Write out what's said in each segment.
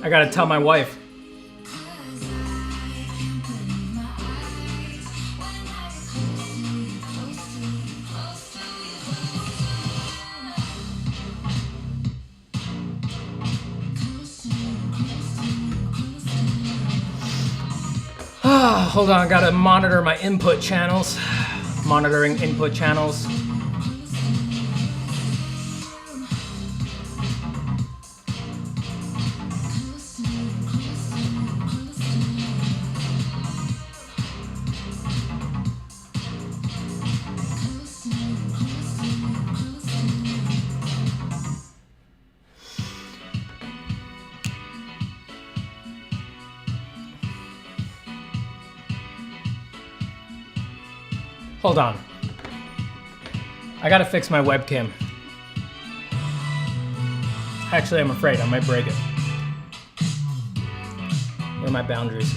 I gotta tell my wife. Hold on, I gotta monitor my input channels. Monitoring input channels. Hold on. I gotta fix my webcam. Actually, I'm afraid I might break it. Where are my boundaries?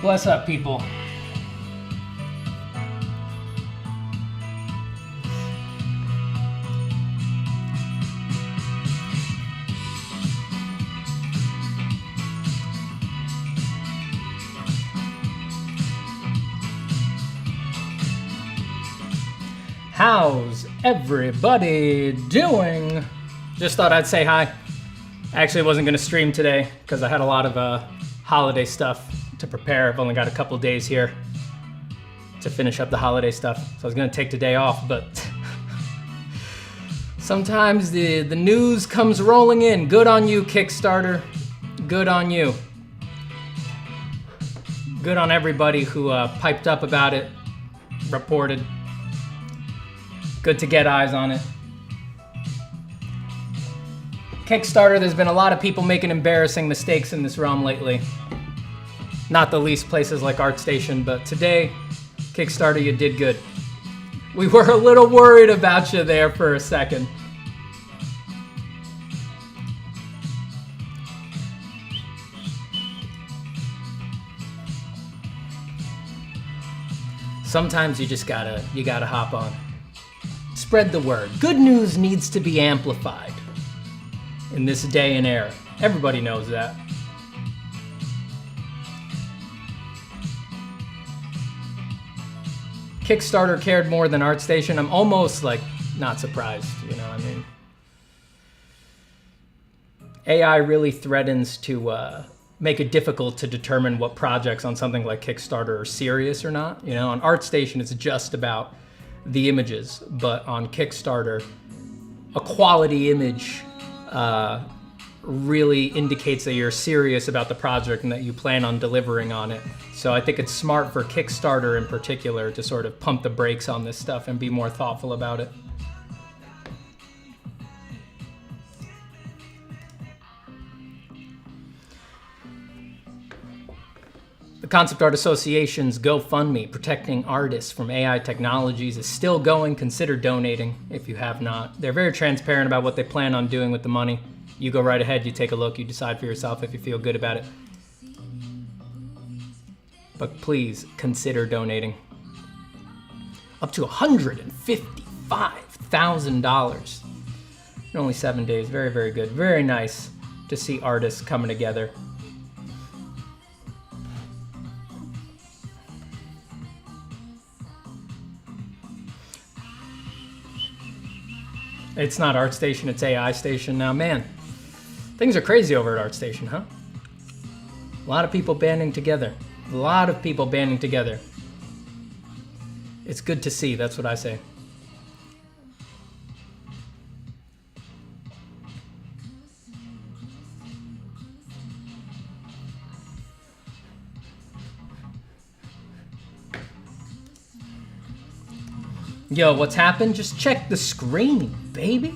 Bless up, people. How's everybody doing? Just thought I'd say hi. I actually wasn't gonna stream today because I had a lot of holiday stuff to prepare. I've only got a couple days here to finish up the holiday stuff. So I was gonna take the day off, but sometimes the news comes rolling in. Good on you, Kickstarter. Good on you. Good on everybody who piped up about it, reported. Good to get eyes on it. Kickstarter, there's been a lot of people making embarrassing mistakes in this realm lately. Not the least places like ArtStation, but today, Kickstarter, you did good. We were a little worried about you there for a second. Sometimes you just gotta hop on. Spread the word. Good news needs to be amplified in this day and era. Everybody knows that. Kickstarter cared more than ArtStation. I'm almost like not surprised, you know, I mean. AI really threatens to make it difficult to determine what projects on something like Kickstarter are serious or not. You know, on ArtStation, it's just about the images, but on Kickstarter, a quality image really indicates that you're serious about the project and that you plan on delivering on it. So I think it's smart for Kickstarter in particular to sort of pump the brakes on this stuff and be more thoughtful about it. The Concept Art Association's GoFundMe, Protecting Artists from AI Technologies, is still going. Consider donating if you have not. They're very transparent about what they plan on doing with the money. You go right ahead, you take a look, you decide for yourself if you feel good about it. But please consider donating. Up to $155,000 in only 7 days. Very, very good. Very nice to see artists coming together. It's not ArtStation, it's AI Station now. Man, things are crazy over at ArtStation, huh? A lot of people banding together. A lot of people banding together. It's good to see, that's what I say. Yo, what's happened? Just check the screen, baby.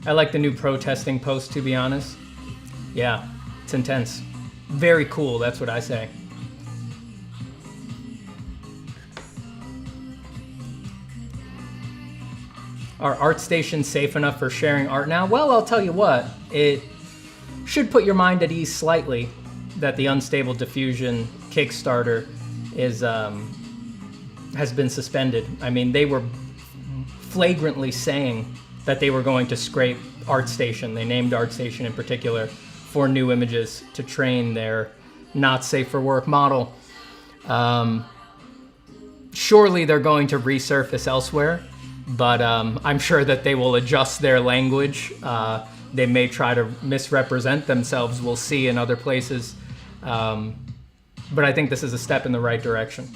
I like the new protesting post, to be honest. Yeah, it's intense. Very cool, that's what I say. Are ArtStations safe enough for sharing art now? Well, I'll tell you what, it should put your mind at ease slightly that the unstable Diffusion Kickstarter is has been suspended. I mean, they were flagrantly saying that they were going to scrape ArtStation. They named ArtStation in particular for new images to train their not safe for work model. Surely they're going to resurface elsewhere, but I'm sure that they will adjust their language. They may try to misrepresent themselves. We'll see in other places. But I think this is a step in the right direction.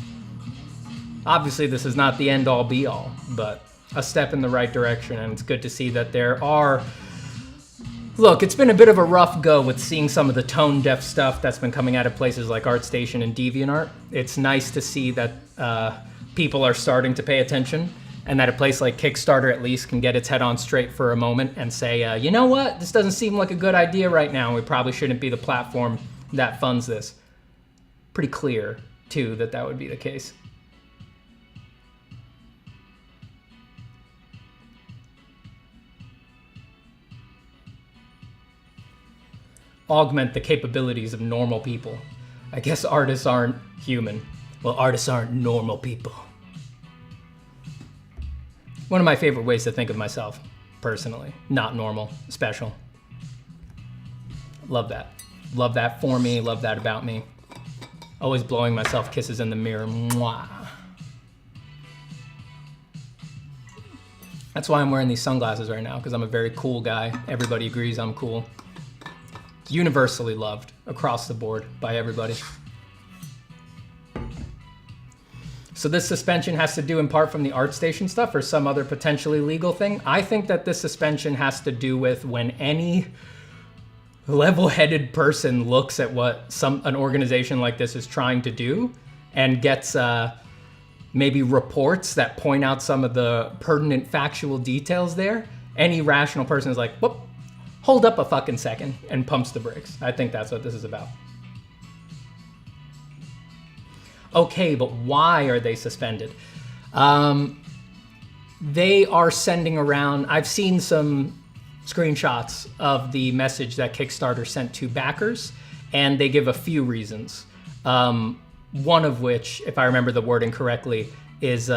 Obviously, this is not the end-all be-all, but a step in the right direction, and it's good to see that there are... Look, it's been a bit of a rough go with seeing some of the tone-deaf stuff that's been coming out of places like ArtStation and DeviantArt. It's nice to see that people are starting to pay attention, and that a place like Kickstarter at least can get its head on straight for a moment and say, you know what, this doesn't seem like a good idea right now, and we probably shouldn't be the platform that funds this. Pretty clear, too, that that would be the case. Augment the capabilities of normal people. I guess artists aren't human. Well, artists aren't normal people. One of my favorite ways to think of myself, personally. Not normal, special. Love that. Love that for me, love that about me. Always blowing myself kisses in the mirror. Mwah. That's why I'm wearing these sunglasses right now, because I'm a very cool guy. Everybody agrees I'm cool. Universally loved across the board by everybody. So this suspension has to do in part from the ArtStation stuff or some other potentially legal thing. I think that this suspension has to do with when any level-headed person looks at what an organization like this is trying to do and gets maybe reports that point out some of the pertinent factual details there. Any rational person is like, whoop, hold up a fucking second, and pumps the brakes. I think that's what this is about. Okay, but why are they suspended? They are sending around, I've seen some screenshots of the message that Kickstarter sent to backers, and they give a few reasons. One of which, if I remember the wording correctly, is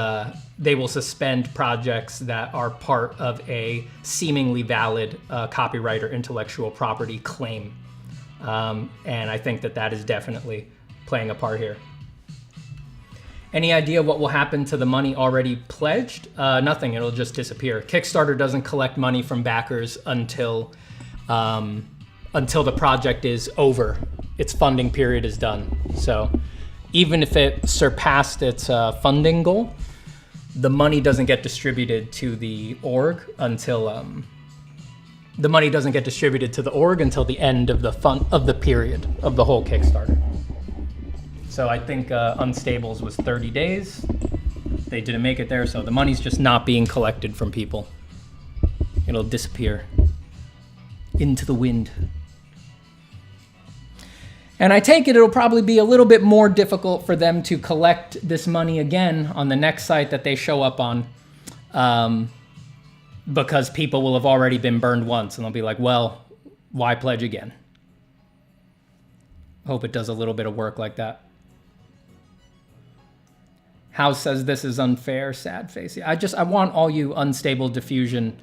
they will suspend projects that are part of a seemingly valid copyright or intellectual property claim. And I think that that is definitely playing a part here. Any idea what will happen to the money already pledged? Nothing, it'll just disappear. Kickstarter doesn't collect money from backers until the project is over. Its funding period is done. So even if it surpassed its funding goal, the money doesn't get distributed to the org until the money doesn't get distributed to the org until the end of the period of the whole Kickstarter. So I think Unstables was 30 days. They didn't make it there, so the money's just not being collected from people. It'll disappear into the wind. And I take it it'll probably be a little bit more difficult for them to collect this money again on the next site that they show up on, because people will have already been burned once, and they'll be like, well, why pledge again? Hope it does a little bit of work like that. House says this is unfair, sad face. I want all you Unstable Diffusion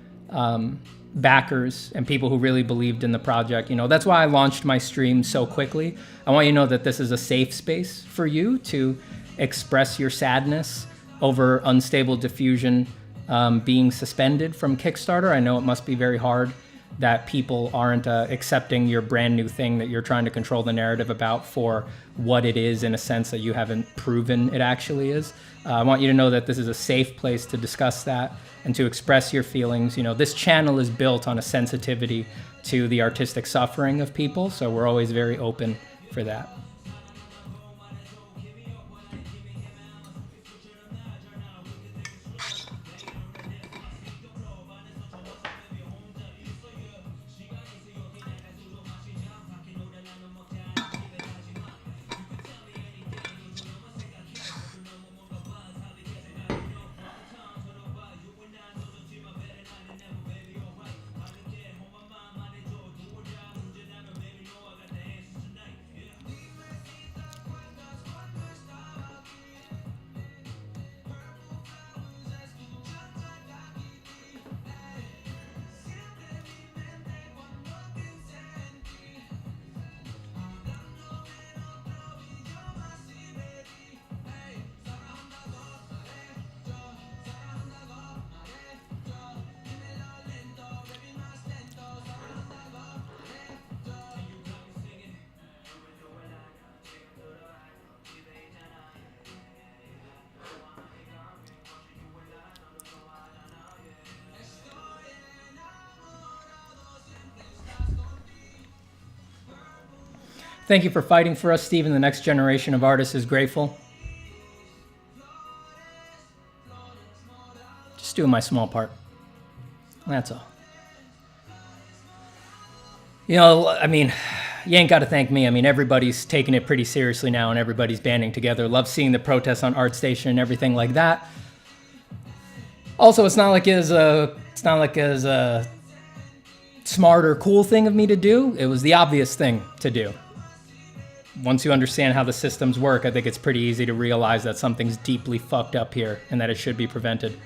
backers and people who really believed in the project. You know, that's why I launched my stream so quickly. I want you to know that this is a safe space for you to express your sadness over Unstable Diffusion being suspended from Kickstarter. I know it must be very hard that people aren't accepting your brand new thing that you're trying to control the narrative about for what it is, in a sense that you haven't proven it actually is. I want you to know that this is a safe place to discuss that and to express your feelings. You know, this channel is built on a sensitivity to the artistic suffering of people, so we're always very open for that. Thank you for fighting for us, Stephen. The next generation of artists is grateful. Just doing my small part. That's all. You know, I mean, you ain't got to thank me. I mean, everybody's taking it pretty seriously now, and everybody's banding together. Love seeing the protests on ArtStation and everything like that. Also, it's not like it's a smart or cool thing of me to do. It was the obvious thing to do. once you understand how the systems work, I think it's pretty easy to realize that something's deeply fucked up here and that it should be prevented.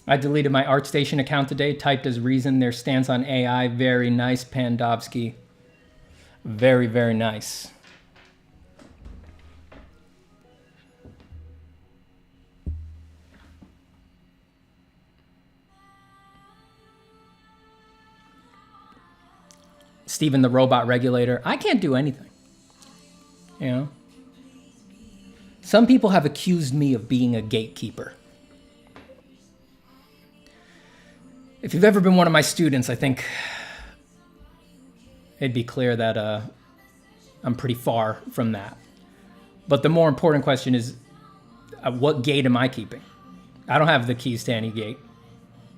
I deleted my ArtStation account today, typed as reason their stance on AI. Very nice, Pandovsky. Very, very nice. Steven the Robot Regulator. I can't do anything. You know? Some people have accused me of being a gatekeeper. If you've ever been one of my students, I think it'd be clear that I'm pretty far from that. But the more important question is, what gate am I keeping? I don't have the keys to any gate.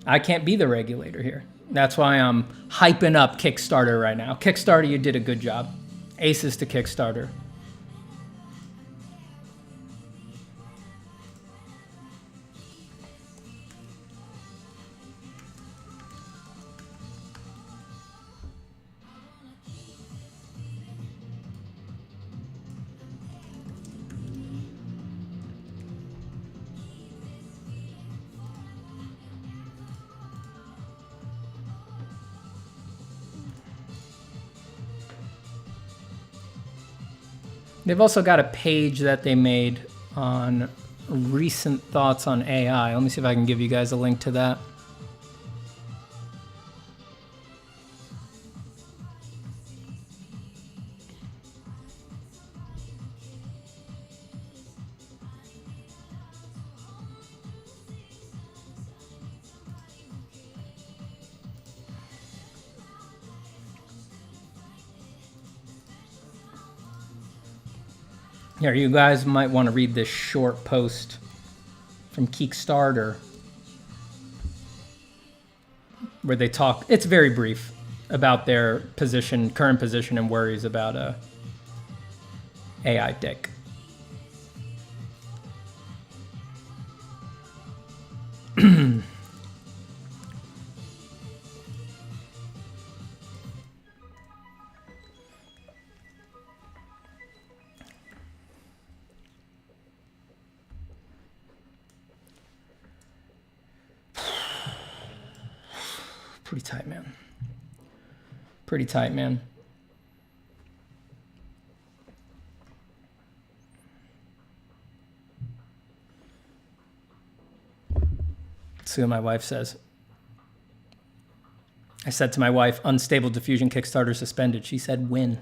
I can't be the regulator here. That's why I'm hyping up Kickstarter right now. Kickstarter, you did a good job. Aces to Kickstarter. They've also got a page that they made on recent thoughts on AI. Let me see if I can give you guys a link to that. Here, you guys might want to read this short post from Kickstarter where they talk, it's very brief, about their position, current position and worries about AI tech. Pretty tight, man. Pretty tight, man. Let's see what my wife says. I said to my wife, unstable diffusion Kickstarter suspended. She said, win.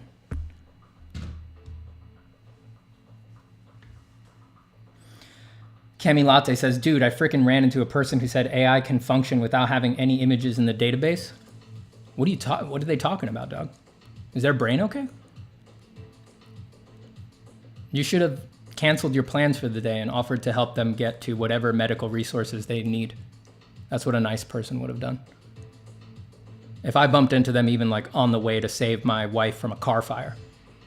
Kemi Latte says, dude, I freaking ran into a person who said AI can function without having any images in the database. What are they talking about, dog? Is their brain okay? You should have canceled your plans for the day and offered to help them get to whatever medical resources they need. That's what a nice person would have done. If I bumped into them even like on the way to save my wife from a car fire,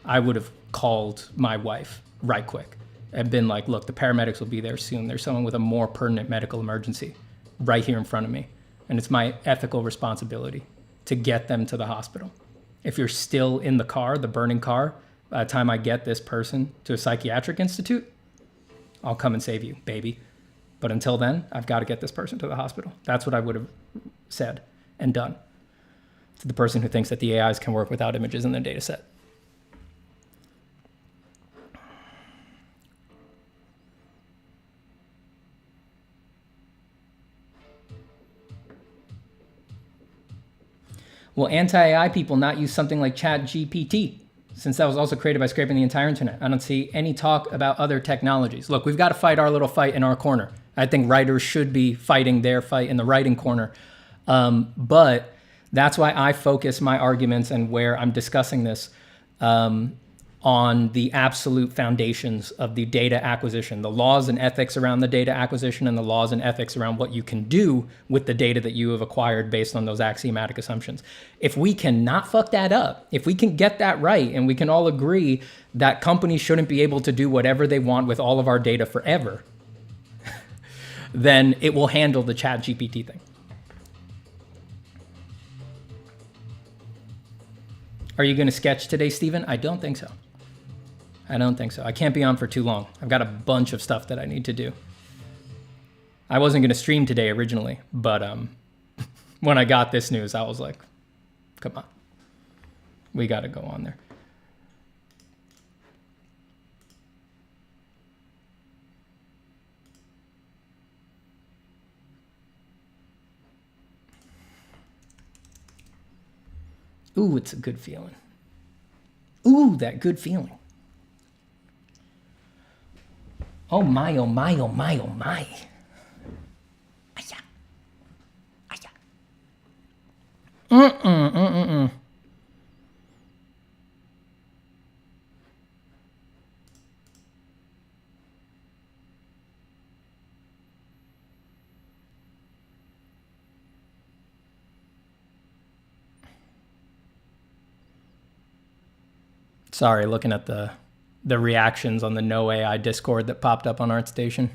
I would have called my wife right quick and been like, look, the paramedics will be there soon. There's someone with a more pertinent medical emergency right here in front of me. And it's my ethical responsibility to get them to the hospital. If you're still in the car, the burning car, by the time I get this person to a psychiatric institute, I'll come and save you, baby. But until then, I've got to get this person to the hospital. That's what I would have said and done to the person who thinks that the AIs can work without images in their data set. Will anti-AI people not use something like ChatGPT, since that was also created by scraping the entire internet? I don't see any talk about other technologies. Look, we've got to fight our little fight in our corner. I think writers should be fighting their fight in the writing corner. But that's why I focus my arguments and where I'm discussing this on the absolute foundations of the data acquisition, the laws and ethics around the data acquisition, and the laws and ethics around what you can do with the data that you have acquired based on those axiomatic assumptions. If we cannot fuck that up, if we can get that right, and we can all agree that companies shouldn't be able to do whatever they want with all of our data forever, then it will handle the ChatGPT thing. Are you going to sketch today, Steven? I don't think so. I don't think so. I can't be on for too long. I've got a bunch of stuff that I need to do. I wasn't going to stream today originally, but when I got this news, I was like, come on. We got to go on there. Ooh, it's a good feeling. Ooh, that good feeling. Oh my, oh my, oh my, oh my. Aya. Aya. Sorry, looking at the reactions on the No AI Discord that popped up on ArtStation.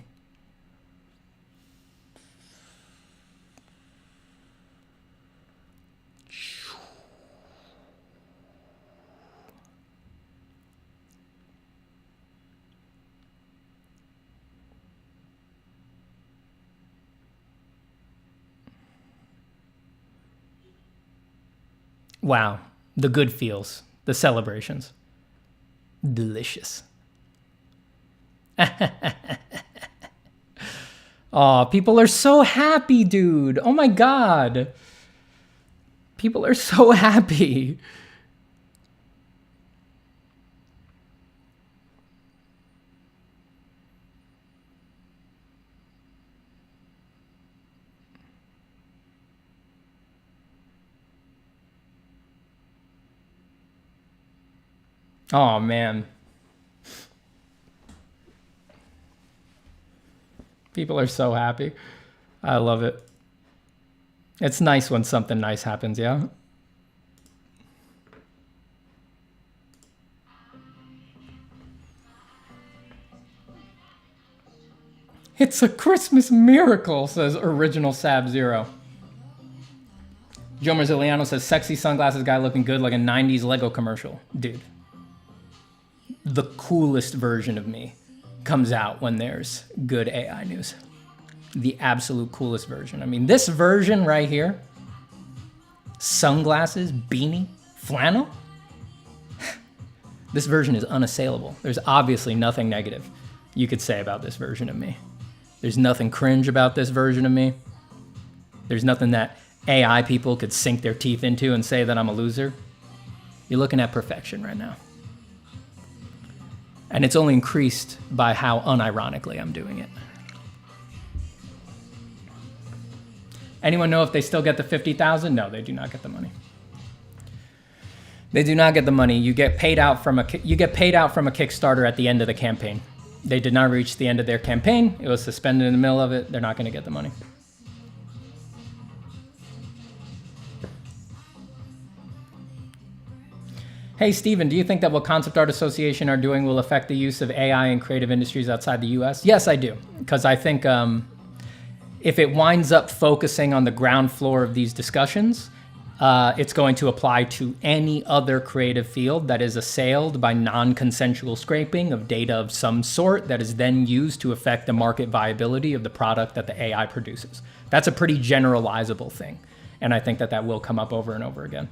Wow, the good feels, the celebrations. Delicious. Oh, people are so happy, dude. Oh my God. People are so happy. Oh, man. People are so happy. I love it. It's nice when something nice happens, yeah? It's a Christmas miracle, says Original Sab Zero. Joe Marziliano says, sexy sunglasses guy looking good like a 90s Lego commercial. Dude. The coolest version of me comes out when there's good AI news. The absolute coolest version. I mean, this version right here, sunglasses, beanie, flannel, this version is unassailable. There's obviously nothing negative you could say about this version of me. There's nothing cringe about this version of me. There's nothing that AI people could sink their teeth into and say that I'm a loser. You're looking at perfection right now. And it's only increased by how unironically I'm doing it. Anyone know if they still get the 50,000? No, they do not get the money. They do not get the money. You get paid out from a Kickstarter at the end of the campaign. They did not reach the end of their campaign. It was suspended in the middle of it. They're not going to get the money. Hey, Steven, do you think that what Concept Art Association are doing will affect the use of AI in creative industries outside the US? Yes, I do. Because I think if it winds up focusing on the ground floor of these discussions, it's going to apply to any other creative field that is assailed by non-consensual scraping of data of some sort that is then used to affect the market viability of the product that the AI produces. That's a pretty generalizable thing. And I think that that will come up over and over again.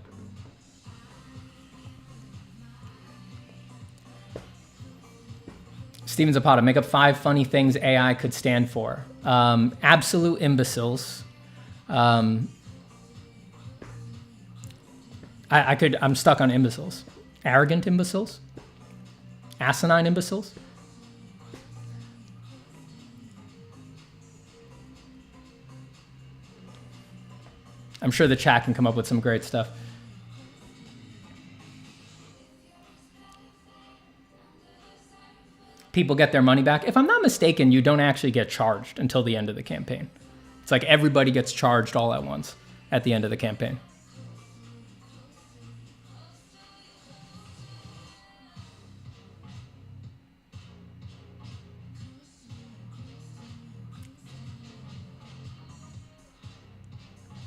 Steven Zapata, make up 5 funny things AI could stand for. Absolute imbeciles. I'm stuck on imbeciles. Arrogant imbeciles. Asinine imbeciles. I'm sure the chat can come up with some great stuff. people get their money back. If I'm not mistaken, you don't actually get charged until the end of the campaign. It's like everybody gets charged all at once at the end of the campaign.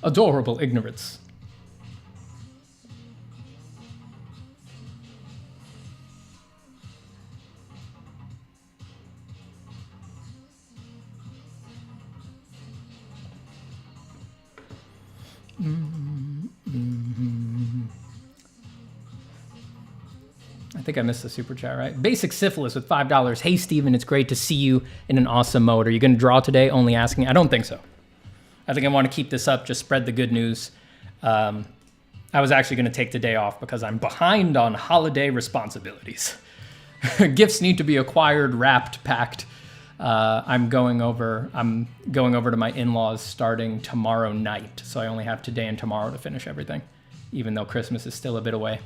Adorable ignorance. I think I missed the super chat, right? Basic Syphilis with $5. Hey, Steven, it's great to see you in an awesome mode. Are you going to draw today? Only asking. I don't think so. I think I want to keep this up, just spread the good news. I was actually going to take the day off because I'm behind on holiday responsibilities. Gifts need to be acquired, wrapped, packed. I'm going over to my in-laws starting tomorrow night, so I only have today and tomorrow to finish everything, even though Christmas is still a bit away.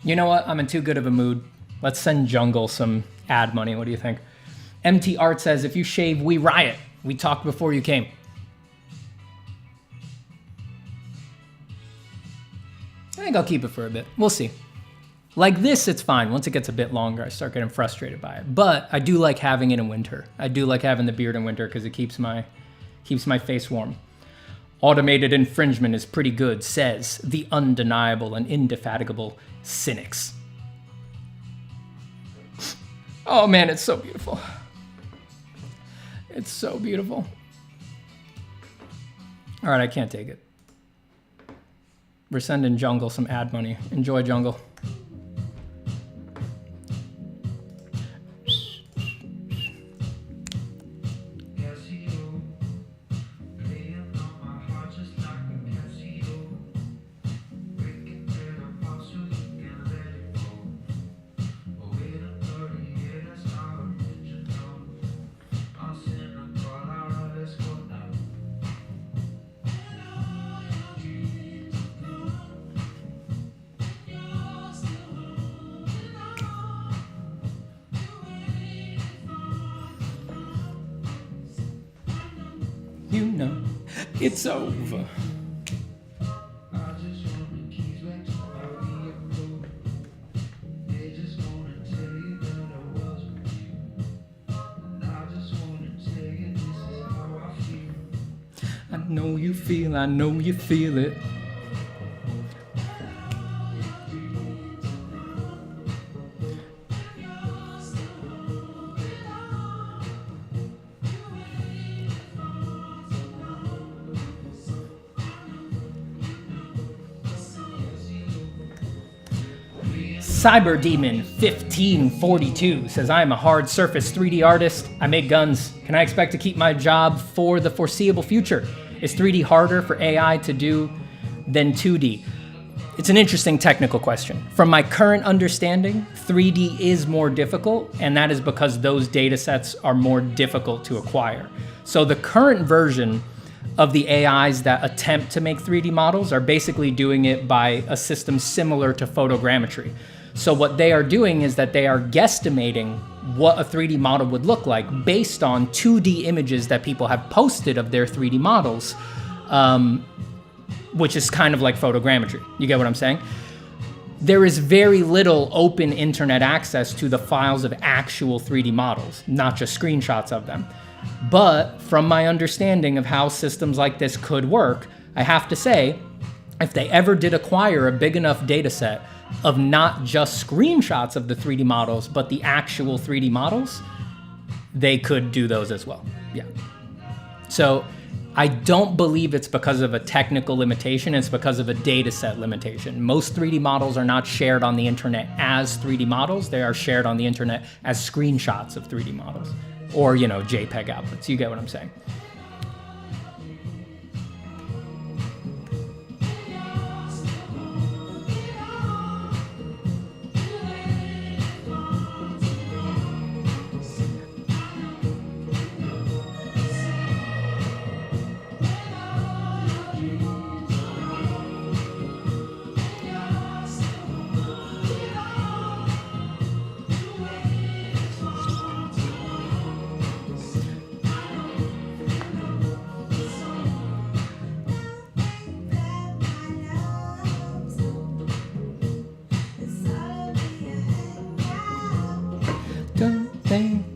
You know what? I'm in too good of a mood. Let's send Jungle some ad money. What do you think? MT Art says, if you shave, we riot. We talked before you came. I think I'll keep it for a bit. We'll see. Like this, it's fine. Once it gets a bit longer, I start getting frustrated by it. But I do like having it in winter. I do like having the beard in winter because it keeps my face warm. Automated infringement is pretty good, says the undeniable and indefatigable Cynics. Oh man, it's so beautiful. It's so beautiful. All right, I can't take it. We're sending Jungle some ad money. Enjoy, Jungle. You know, it's over. I know you feel it. Cyber Demon 1542 says, I am a hard surface 3D artist. I make guns. Can I expect to keep my job for the foreseeable future? Is 3D harder for AI to do than 2D? It's an interesting technical question. From my current understanding, 3D is more difficult, and that is because those data sets are more difficult to acquire. So the current version of the AIs that attempt to make 3D models are basically doing it by a system similar to photogrammetry. So what they are doing is that they are guesstimating what a 3D model would look like based on 2D images that people have posted of their 3D models, which is kind of like photogrammetry. You get what I'm saying? There is very little open internet access to the files of actual 3D models, not just screenshots of them. But from my understanding of how systems like this could work, I have to say, if they ever did acquire a big enough data set of not just screenshots of the 3D models, but the actual 3D models, they could do those as well. Yeah. So I don't believe it's because of a technical limitation, it's because of a data set limitation. Most 3D models are not shared on the internet as 3D models, they are shared on the internet as screenshots of 3D models. Or, you know, JPEG outputs. You get what I'm saying.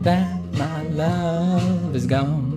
that my love is gone.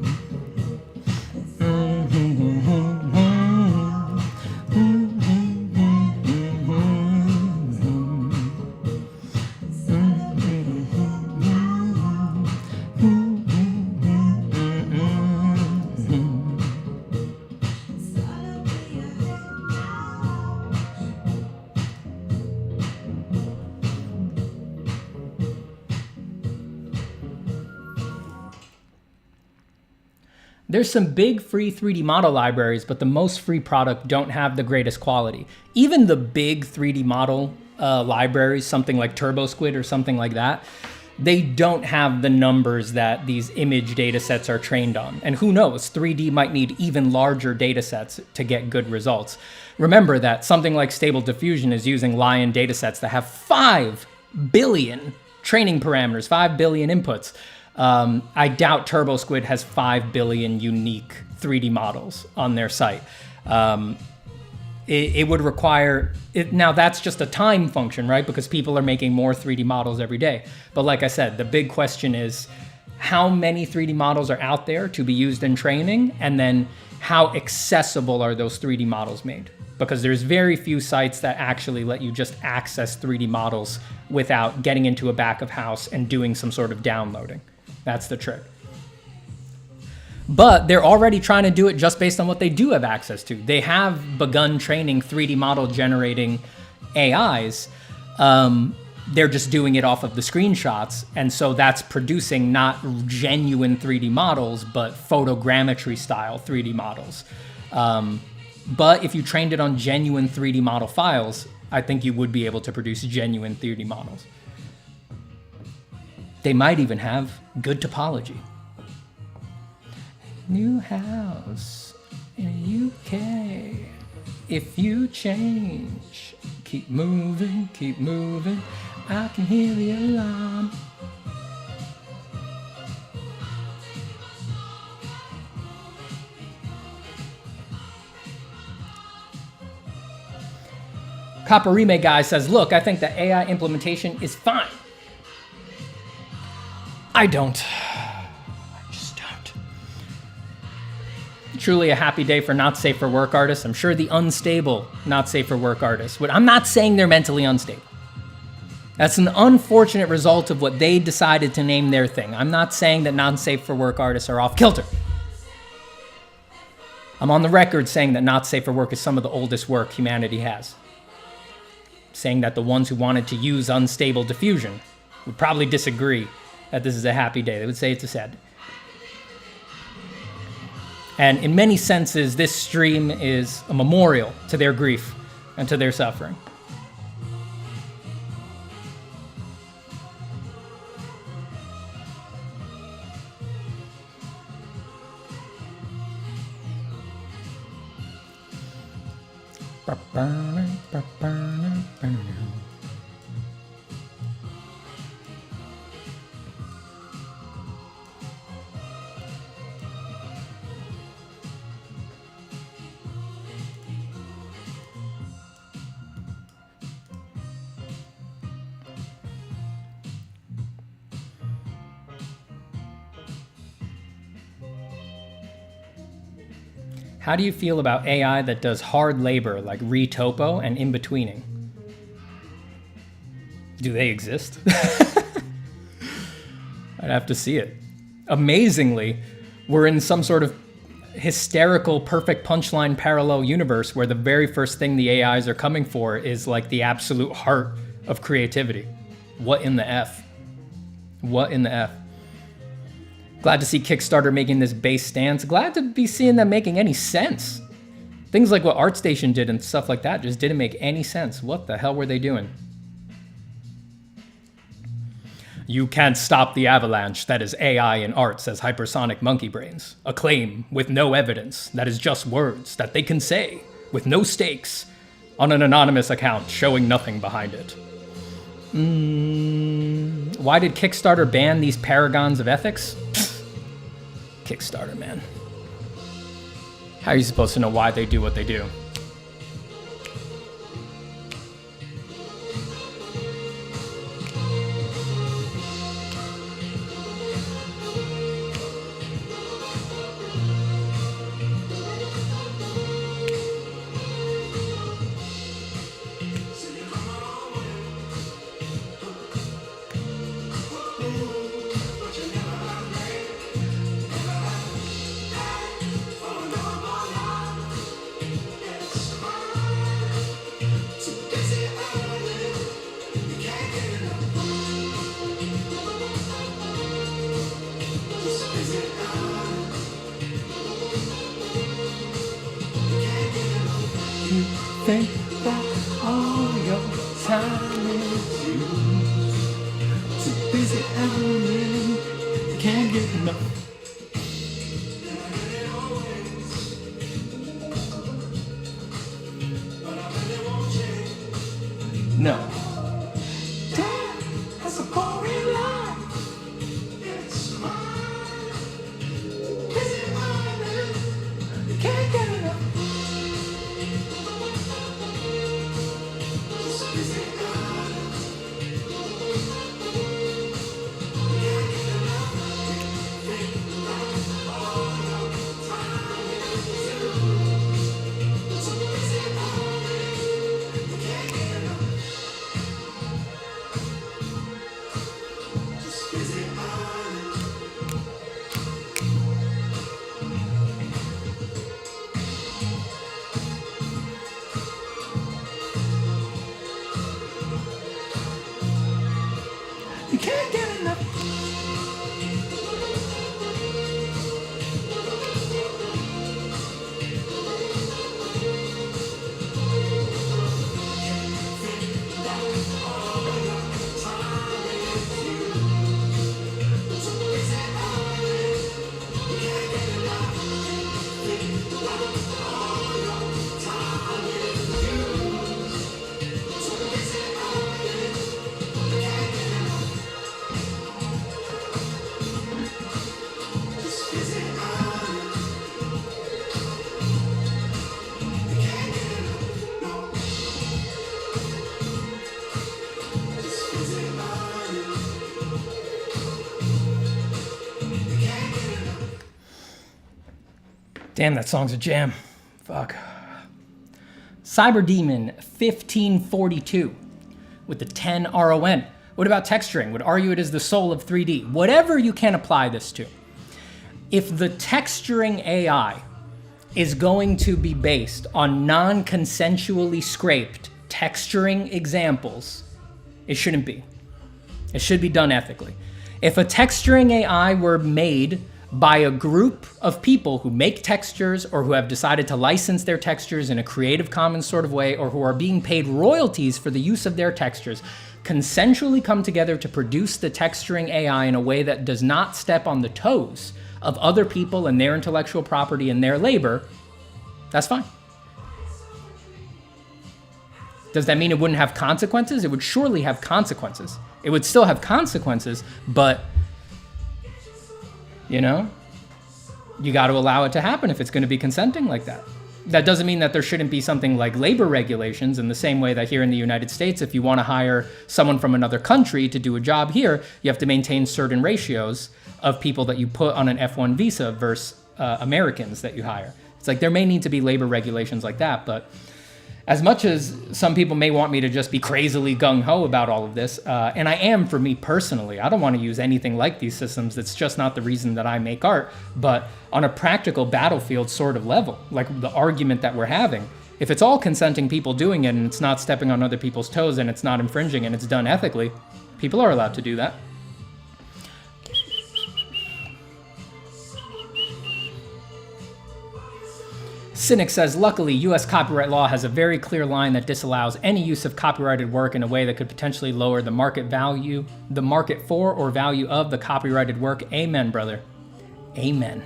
There's some big free 3D model libraries, but the most free product don't have the greatest quality. Even the big 3D model libraries, something like TurboSquid or something like that, they don't have the numbers that these image data sets are trained on. And who knows, 3D might need even larger data sets to get good results. Remember that something like Stable Diffusion is using Lion data sets that have 5 billion training parameters, 5 billion inputs. I doubt TurboSquid has 5 billion unique 3D models on their site. It would require, now that's just a time function, right? Because people are making more 3D models every day. But like I said, the big question is how many 3D models are out there to be used in training? And then how accessible are those 3D models made? Because there's very few sites that actually let you just access 3D models without getting into a back of house and doing some sort of downloading. That's the trick. But they're already trying to do it just based on what they do have access to. They have begun training 3D model generating AIs. They're just doing it off of the screenshots. And so that's producing not genuine 3D models, but photogrammetry style 3D models. But if you trained it on genuine 3D model files, I think you would be able to produce genuine 3D models. They might even have good topology. New house in UK. If you change, keep moving, I can hear the alarm. Copperime guy says, look, I think the AI implementation is fine. I don't. I just don't. Truly a happy day for not safe for work artists. I'm sure the unstable not safe for work artists I'm not saying they're mentally unstable. That's an unfortunate result of what they decided to name their thing. I'm not saying that not safe for work artists are off kilter. I'm on the record saying that not safe for work is some of the oldest work humanity has. Saying that the ones who wanted to use unstable diffusion would probably disagree that this is a happy day. They would say it's a sad day. And in many senses, this stream is a memorial to their grief and to their suffering. How do you feel about AI that does hard labor like retopo and in-betweening? Do they exist? I'd have to see it. Amazingly, we're in some sort of hysterical, perfect punchline parallel universe where the very first thing the AIs are coming for is like the absolute heart of creativity. What in the F? What in the F? Glad to see Kickstarter making this base stance. Glad to be seeing them making any sense. Things like what ArtStation did and stuff like that just didn't make any sense. What the hell were they doing? You can't stop the avalanche that is AI in art, says Hypersonic Monkey Brains. A claim with no evidence that is just words that they can say with no stakes on an anonymous account showing nothing behind it. Why did Kickstarter ban these paragons of ethics? Kickstarter, man. How are you supposed to know why they do what they do? think that all your time is used. Too busy earning, can't get enough. No. Time has a boring life. It's mine. Busy earning, can't get enough. Damn, that song's a jam. Fuck. Cyber Demon 1542 with the 10 RON. What about texturing? Would argue it is the soul of 3D. Whatever you can apply this to. If the texturing AI is going to be based on non-consensually scraped texturing examples, it shouldn't be. It should be done ethically. If a texturing AI were made by a group of people who make textures or who have decided to license their textures in a Creative Commons sort of way, or who are being paid royalties for the use of their textures, consensually come together to produce the texturing AI in a way that does not step on the toes of other people and their intellectual property and their labor, that's fine. Does that mean it wouldn't have consequences? It would surely have consequences. It would still have consequences, but you know, you got to allow it to happen if it's going to be consenting like that. That doesn't mean that there shouldn't be something like labor regulations in the same way that here in the United States, if you want to hire someone from another country to do a job here, you have to maintain certain ratios of people that you put on an F1 visa versus Americans that you hire. It's like there may need to be labor regulations like that, but as much as some people may want me to just be crazily gung-ho about all of this, and I am for me personally, I don't want to use anything like these systems. It's just not the reason that I make art. But on a practical battlefield sort of level, like the argument that we're having, if it's all consenting people doing it and it's not stepping on other people's toes and it's not infringing and it's done ethically, people are allowed to do that. Cynic says, luckily, U.S. copyright law has a very clear line that disallows any use of copyrighted work in a way that could potentially lower the market value, the market for or value of the copyrighted work. Amen, brother. Amen.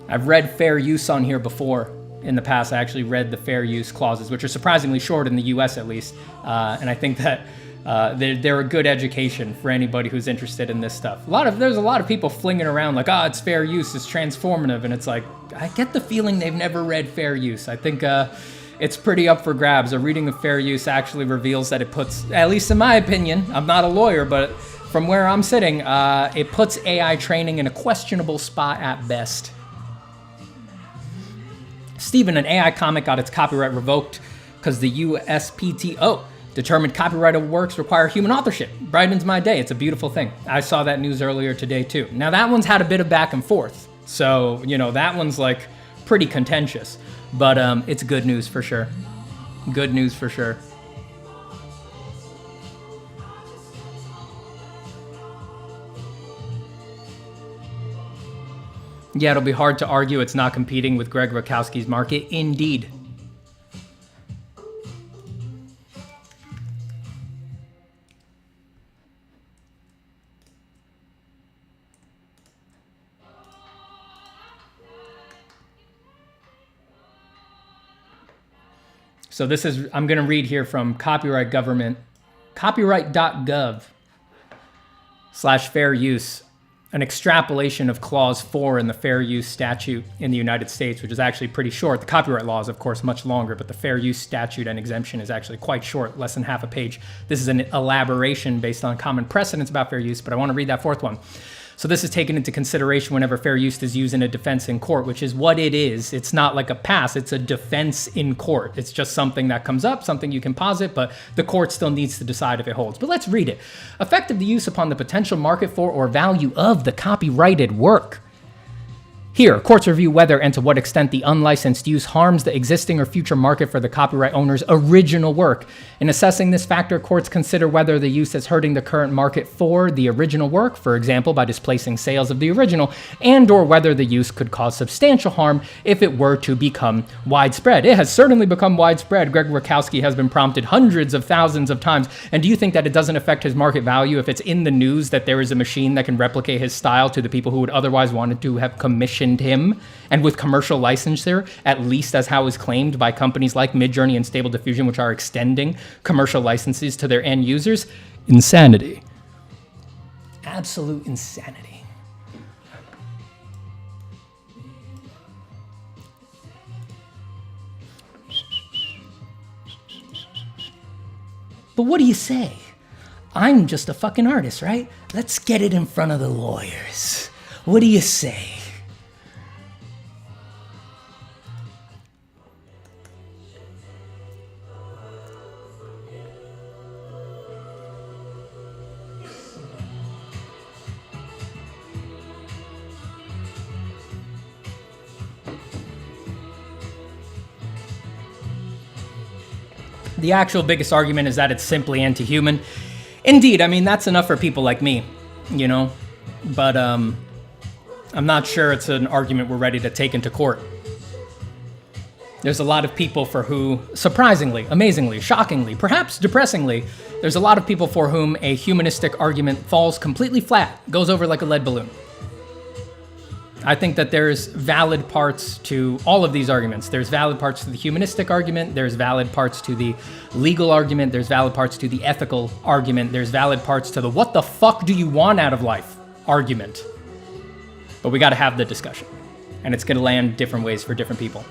I've read fair use on here before. In the past, I actually read the fair use clauses, which are surprisingly short in the U.S. at least. And I think that they're a good education for anybody who's interested in this stuff. There's a lot of people flinging around like, it's fair use, it's transformative, and it's like, I get the feeling they've never read fair use. I think it's pretty up for grabs. A reading of fair use actually reveals that it puts, at least in my opinion, I'm not a lawyer, but from where I'm sitting, it puts AI training in a questionable spot at best. Stephen, an AI comic got its copyright revoked because the USPTO determined copyrighted works require human authorship. Brightens my day. It's a beautiful thing. I saw that news earlier today too. Now that one's had a bit of back and forth. So, that one's like pretty contentious, but it's good news for sure. Good news for sure. Yeah, it'll be hard to argue it's not competing with Greg Rakowski's market. Indeed. So this is, I'm going to read here from copyright government, copyright.gov/fair use, an extrapolation of clause 4 in the fair use statute in the United States, which is actually pretty short. The copyright law is, of course, much longer, but the fair use statute and exemption is actually quite short, less than half a page. This is an elaboration based on common precedents about fair use, but I want to read that fourth one. So this is taken into consideration whenever fair use is used in a defense in court, which is what it is. It's not like a pass, it's a defense in court. It's just something that comes up, something you can posit, but the court still needs to decide if it holds. But let's read it. Effective the use upon the potential market for or value of the copyrighted work. Here, courts review whether and to what extent the unlicensed use harms the existing or future market for the copyright owner's original work. In assessing this factor, courts consider whether the use is hurting the current market for the original work, for example, by displacing sales of the original, and or whether the use could cause substantial harm if it were to become widespread. It has certainly become widespread. Greg Rakowski has been prompted hundreds of thousands of times. And do you think that it doesn't affect his market value if it's in the news that there is a machine that can replicate his style to the people who would otherwise wanted to have commissioned him, and with commercial license there, at least as how is claimed by companies like Midjourney and Stable Diffusion, which are extending commercial licenses to their end users? Insanity. Absolute insanity. But what do you say? I'm just a fucking artist, right? Let's get it in front of the lawyers. What do you say? The actual biggest argument is that it's simply anti-human. Indeed, I mean, that's enough for people like me, you know? But I'm not sure it's an argument we're ready to take into court. There's a lot of people for who, surprisingly, amazingly, shockingly, perhaps depressingly, there's a lot of people for whom a humanistic argument falls completely flat, goes over like a lead balloon. I think that there's valid parts to all of these arguments. There's valid parts to the humanistic argument, there's valid parts to the legal argument, there's valid parts to the ethical argument, there's valid parts to the what the fuck do you want out of life argument. But we gotta have the discussion. And it's gonna land different ways for different people.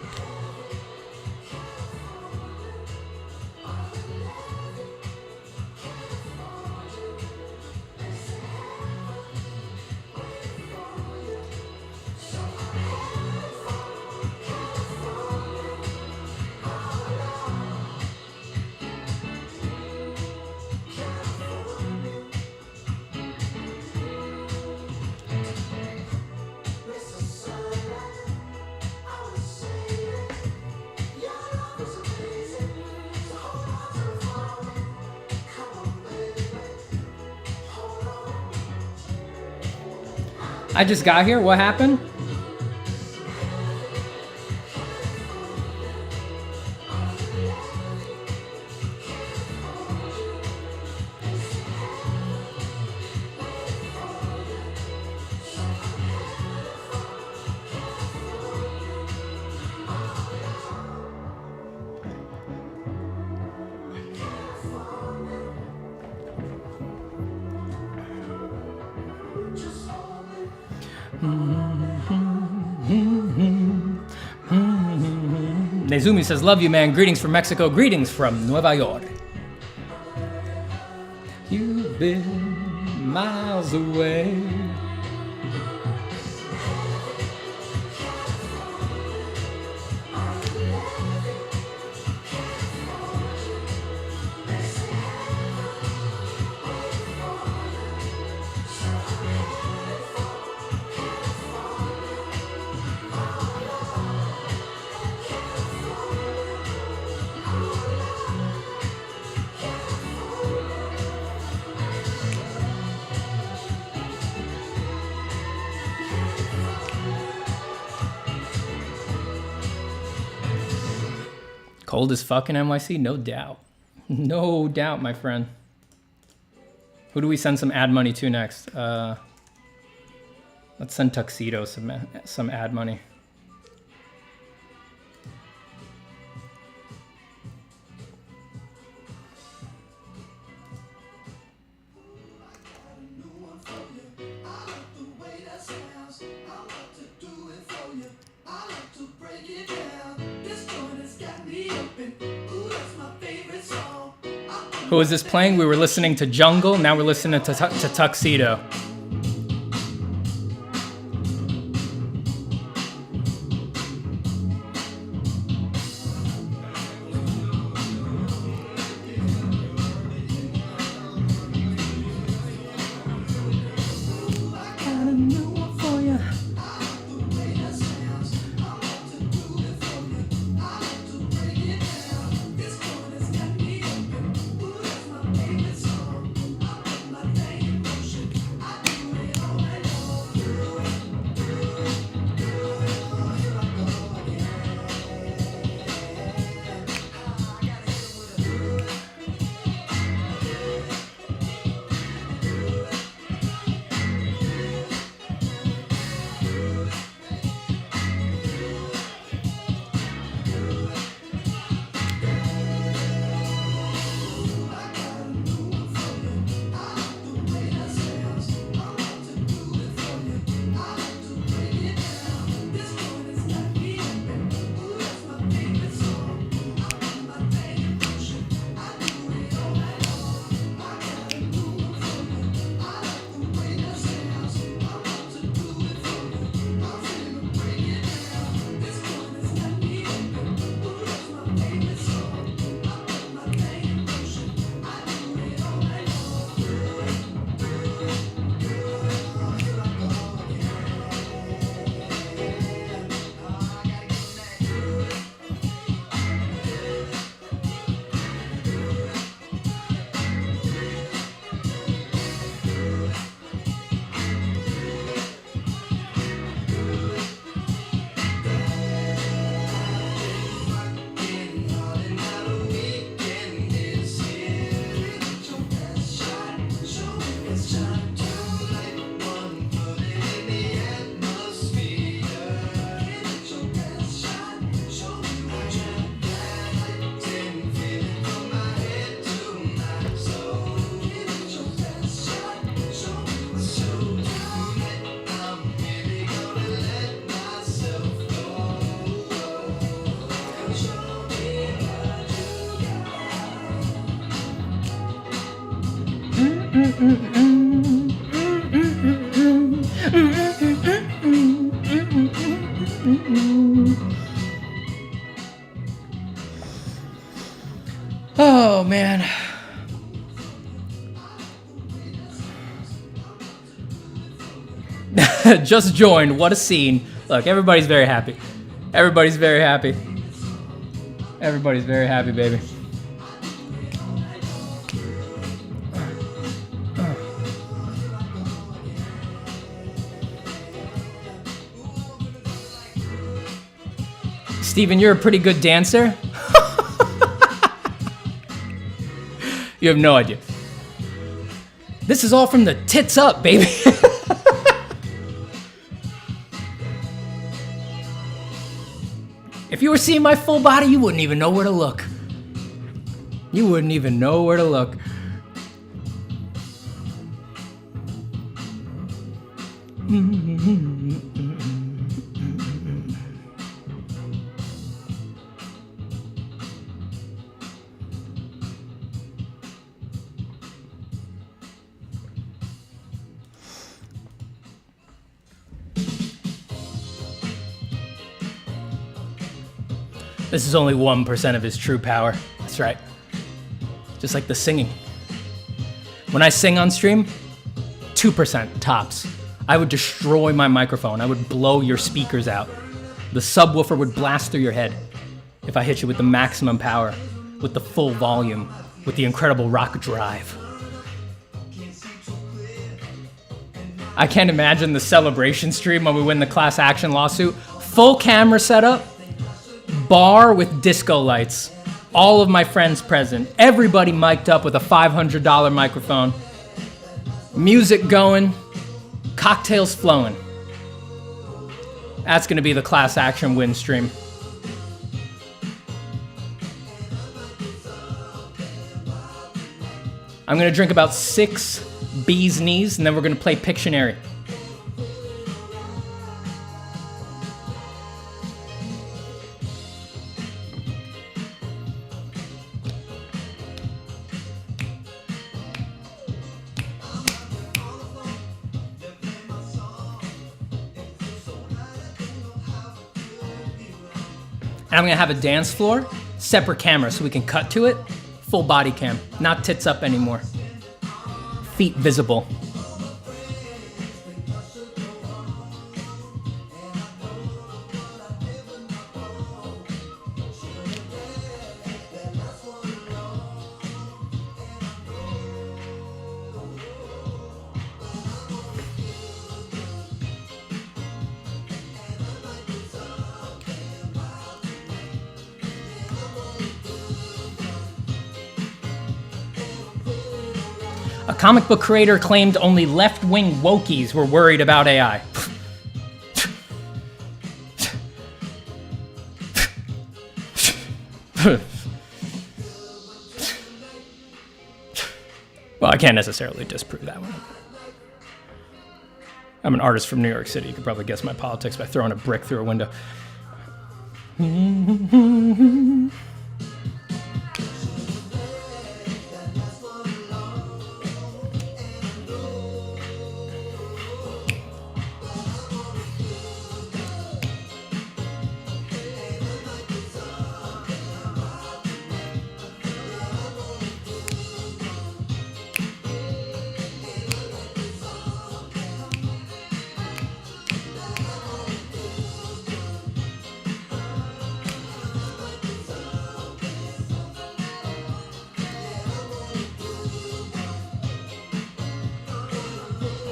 I just got here, what happened? Nezumi says, love you, man. Greetings from Mexico. Greetings from Nueva York. You've been miles away. Cold as fuck in NYC? No doubt. No doubt, my friend. Who do we send some ad money to next? Let's send Tuxedo some ad money. Who was this playing? We were listening to Jungle, now we're listening to Tuxedo. Oh, man. Just joined. What a scene. Look, everybody's very happy. Everybody's very happy. Everybody's very happy, baby. Steven, you're a pretty good dancer. You have no idea. This is all from the tits up, baby. If you were seeing my full body, you wouldn't even know where to look. You wouldn't even know where to look. This is only 1% of his true power. That's right. Just like the singing. When I sing on stream, 2% tops. I would destroy my microphone. I would blow your speakers out. The subwoofer would blast through your head if I hit you with the maximum power, with the full volume, with the incredible rock drive. I can't imagine the celebration stream when we win the class action lawsuit. Full camera setup. Bar with disco lights. All of my friends present. Everybody mic'd up with a $500 microphone. Music going. Cocktails flowing. That's gonna be the class action win stream. I'm gonna drink about 6 bees knees and then we're gonna play Pictionary. And I'm gonna have a dance floor, separate camera so we can cut to it, full body cam, not tits up anymore. Feet visible. A comic book creator claimed only left-wing wokies were worried about AI. Well, I can't necessarily disprove that one. I'm an artist from New York City. You could probably guess my politics by throwing a brick through a window.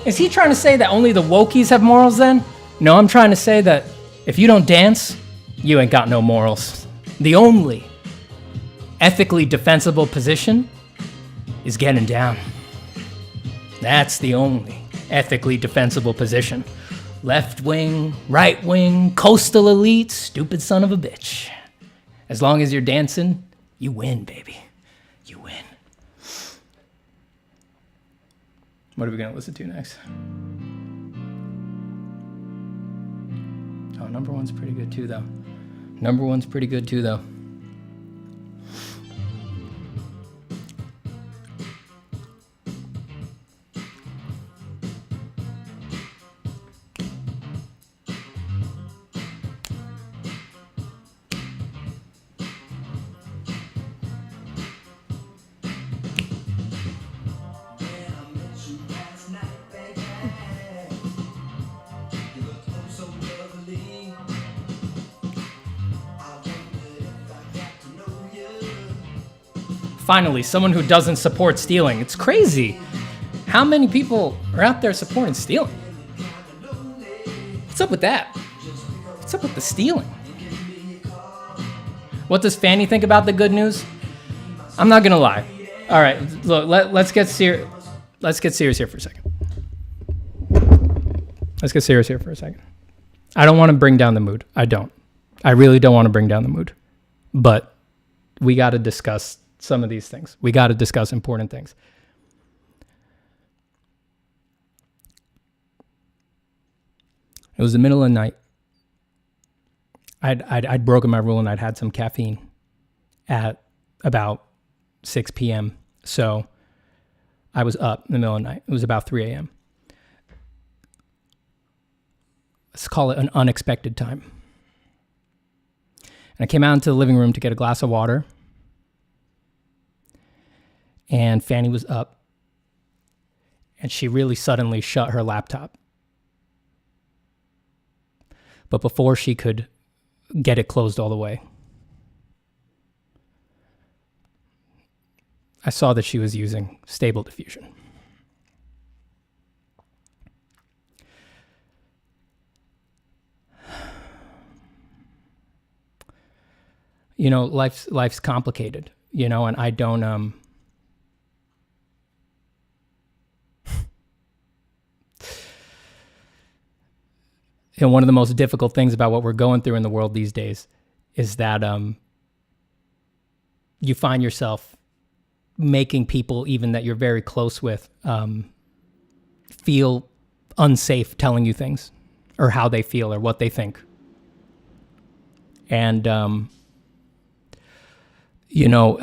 Is he trying to say that only the wokies have morals then? No, I'm trying to say that if you don't dance, you ain't got no morals. The only ethically defensible position is getting down. That's the only ethically defensible position. Left wing, right wing, coastal elite, stupid son of a bitch. As long as you're dancing, you win, baby. You win. What are we gonna listen to next? Oh, number one's pretty good too, though. Number one's pretty good too, though. Finally, someone who doesn't support stealing. It's crazy. How many people are out there supporting stealing? What's up with that? What's up with the stealing? What does Fanny think about the good news? I'm not gonna lie. All right, look, let's get serious. Let's get serious here for a second. Let's get serious here for a second. I don't want to bring down the mood. I don't. I really don't want to bring down the mood. But we got to discuss some of these things. We got to discuss important things. It was the middle of the night. I'd broken my rule and I'd had some caffeine at about 6 p.m. So I was up in the middle of the night. It was about 3 a.m. Let's call it an unexpected time. And I came out into the living room to get a glass of water. And Fanny was up. And she really suddenly shut her laptop. But before she could get it closed all the way, I saw that she was using Stable Diffusion. You know, life's complicated, you know, and I don't, you know, one of the most difficult things about what we're going through in the world these days is that you find yourself making people, even that you're very close with, feel unsafe telling you things or how they feel or what they think. And, you know,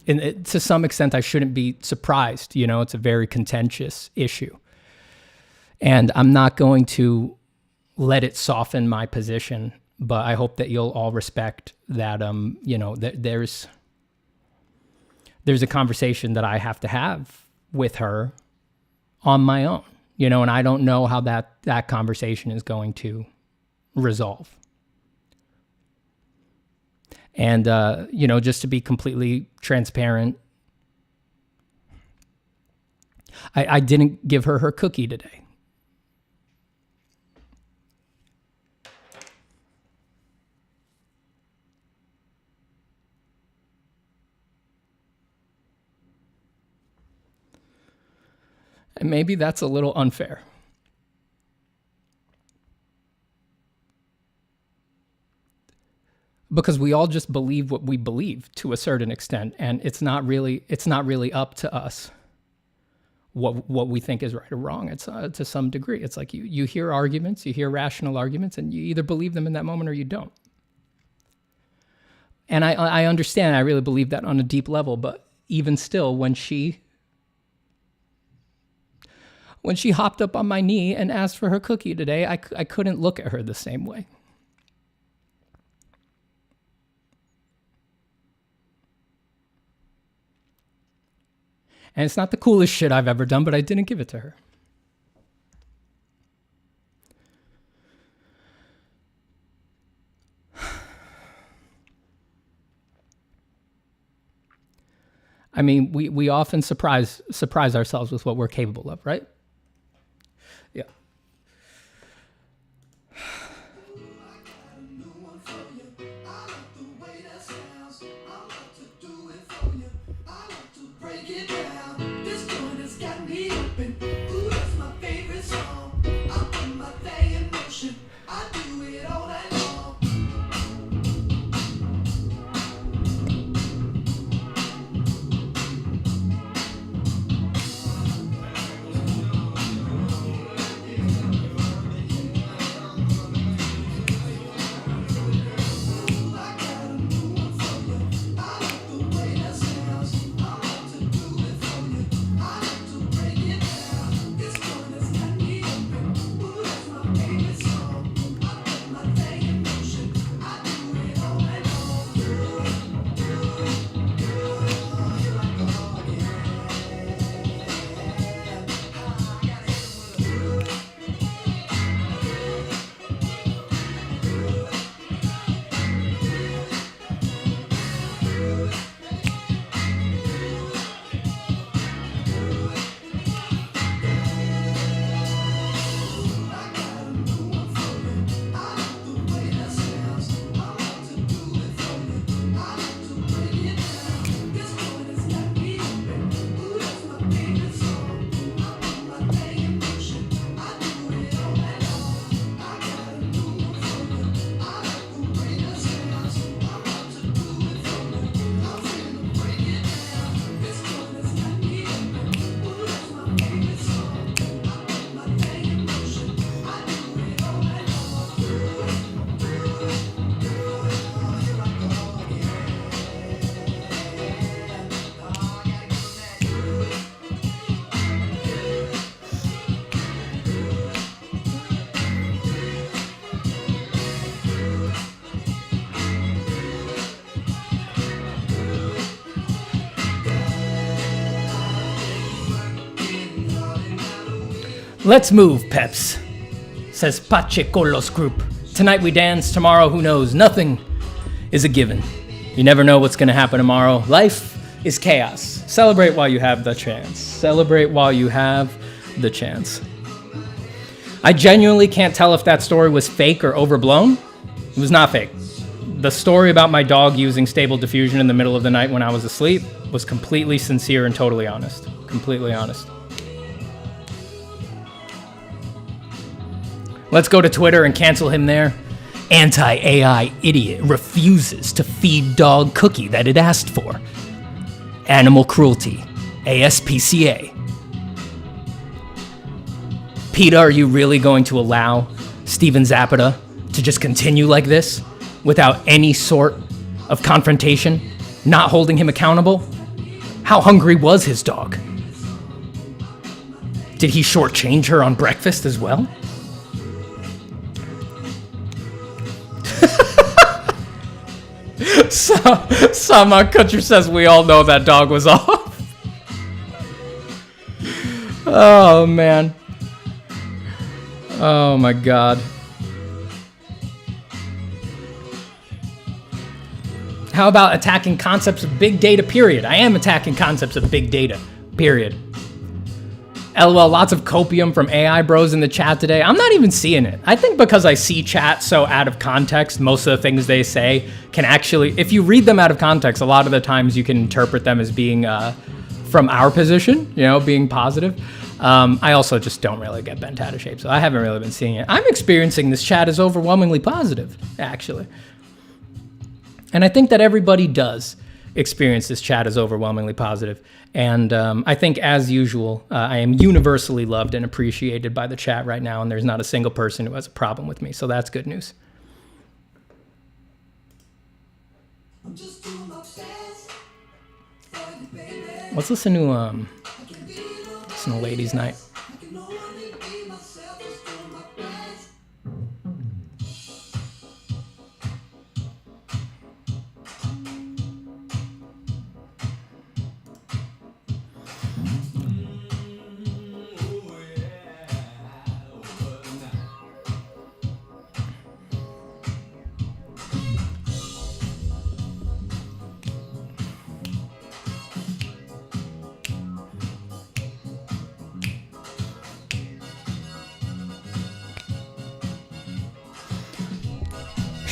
to some extent, I shouldn't be surprised. You know, it's a very contentious issue. And I'm not going to let it soften my position, but I hope that you'll all respect that, that there's a conversation that I have to have with her on my own, and I don't know how that conversation is going to resolve. And, just to be completely transparent, I didn't give her cookie today. And maybe that's a little unfair. Because we all just believe what we believe to a certain extent, and it's not really up to us what we think is right or wrong. It's to some degree. It's like you hear arguments, you hear rational arguments, and you either believe them in that moment or you don't. And I understand, I really believe that on a deep level, but even still, when she hopped up on my knee and asked for her cookie today, I couldn't look at her the same way. And it's not the coolest shit I've ever done, but I didn't give it to her. I mean, we often surprise ourselves with what we're capable of, right? Yeah. Let's move, Peps, says Pache Colos Group. Tonight we dance, tomorrow who knows? Nothing is a given. You never know what's going to happen tomorrow. Life is chaos. Celebrate while you have the chance. Celebrate while you have the chance. I genuinely can't tell if that story was fake or overblown. It was not fake. The story about my dog using stable diffusion in the middle of the night when I was asleep was completely sincere and totally honest. Completely honest. Let's go to Twitter and cancel him there. Anti-AI idiot refuses to feed dog cookie that it asked for. Animal cruelty. ASPCA. PETA, are you really going to allow Steven Zapata to just continue like this without any sort of confrontation, not holding him accountable? How hungry was his dog? Did he shortchange her on breakfast as well? Sama Kutcher says we all know that dog was off. Oh, man. Oh, my God. How about attacking concepts of big data, period? I am attacking concepts of big data, period. LOL, lots of copium from AI bros in the chat today. I'm not even seeing it. I think because I see chat so out of context, most of the things they say can actually, if you read them out of context, a lot of the times you can interpret them as being from our position, you know, being positive. I also just don't really get bent out of shape, so I haven't really been seeing it. I'm experiencing this chat as overwhelmingly positive, actually. And I think that everybody does experience this chat as overwhelmingly positive. And I think, as usual, I am universally loved and appreciated by the chat right now, and there's not a single person who has a problem with me, so that's good news. Let's listen to Ladies' Night.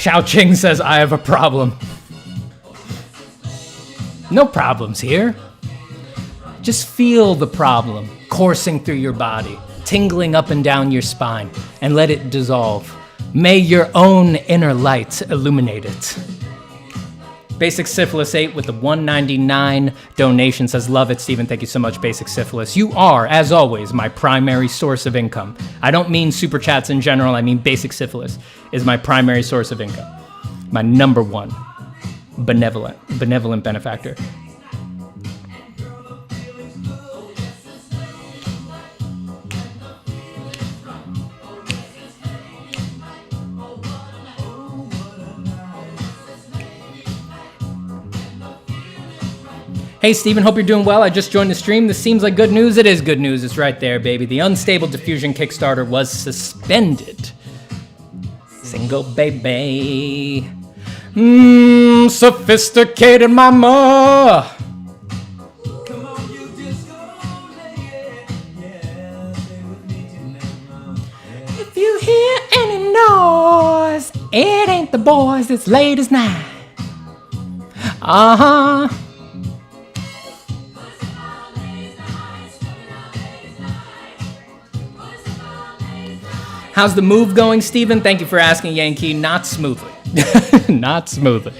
Xiao Qing says, I have a problem. No problems here. Just feel the problem coursing through your body, tingling up and down your spine, and let it dissolve. May your own inner light illuminate it. Basic Syphilis 8 with the $1.99 donation says, love it, Steven. Thank you so much, Basic Syphilis. You are, as always, my primary source of income. I don't mean super chats in general. I mean Basic Syphilis is my primary source of income. My number one benevolent benefactor. Hey, Steven, hope you're doing well. I just joined the stream. This seems like good news. It is good news. It's right there, baby. The Unstable Diffusion Kickstarter was suspended. Single baby. Sophisticated mama. If you hear any noise, it ain't the boys, it's ladies' night. Uh-huh. How's the move going, Steven? Thank you for asking, Yankee. Not smoothly. Not smoothly.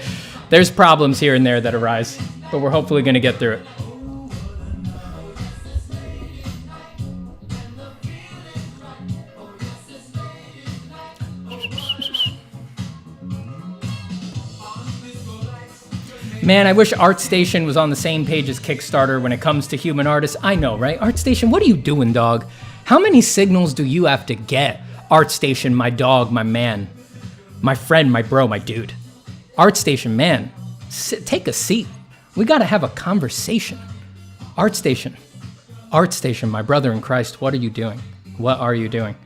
There's problems here and there that arise, but we're hopefully going to get through it. Man, I wish ArtStation was on the same page as Kickstarter when it comes to human artists. I know, right? ArtStation, what are you doing, dog? How many signals do you have to get? ArtStation, my dog, my man, my friend, my bro, my dude. ArtStation, man, take a seat. We got to have a conversation. ArtStation, ArtStation, my brother in Christ, what are you doing? What are you doing?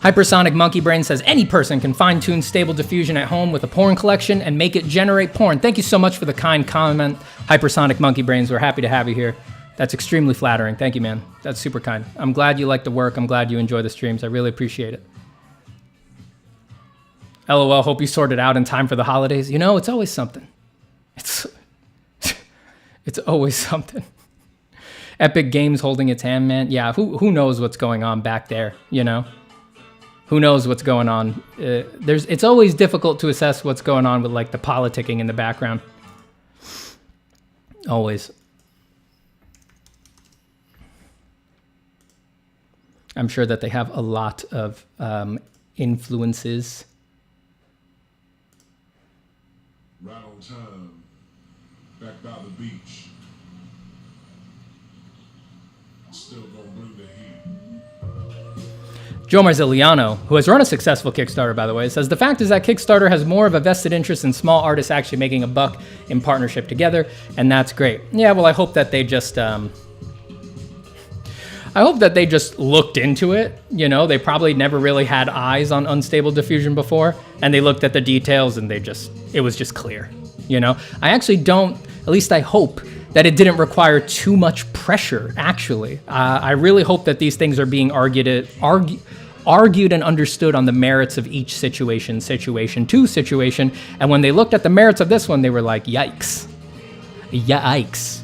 Hypersonic Monkey Brain says, any person can fine-tune Stable Diffusion at home with a porn collection and make it generate porn. Thank you so much for the kind comment, Hypersonic Monkey Brains. We're happy to have you here. That's extremely flattering. Thank you, man. That's super kind. I'm glad you like the work. I'm glad you enjoy the streams. I really appreciate it. LOL, hope you sorted out in time for the holidays. You know, it's always something. It's always something. Epic Games holding its hand, man. Yeah, who knows what's going on back there, you know? Who knows what's going on? It's always difficult to assess what's going on with like the politicking in the background. Always. I'm sure that they have a lot of influences. right on time, back by the beach. Still gonna bring the heat. Joe Marziliano, who has run a successful Kickstarter, by the way, says, the fact is that Kickstarter has more of a vested interest in small artists actually making a buck in partnership together, and that's great. Yeah, well, I hope that they just, looked into it. You know, they probably never really had eyes on Unstable Diffusion before, and they looked at the details and it was just clear. You know, I actually don't, at least I hope, that it didn't require too much pressure, actually. I really hope that these things are being argued and understood on the merits of each situation, and when they looked at the merits of this one, they were like, yikes. Yikes.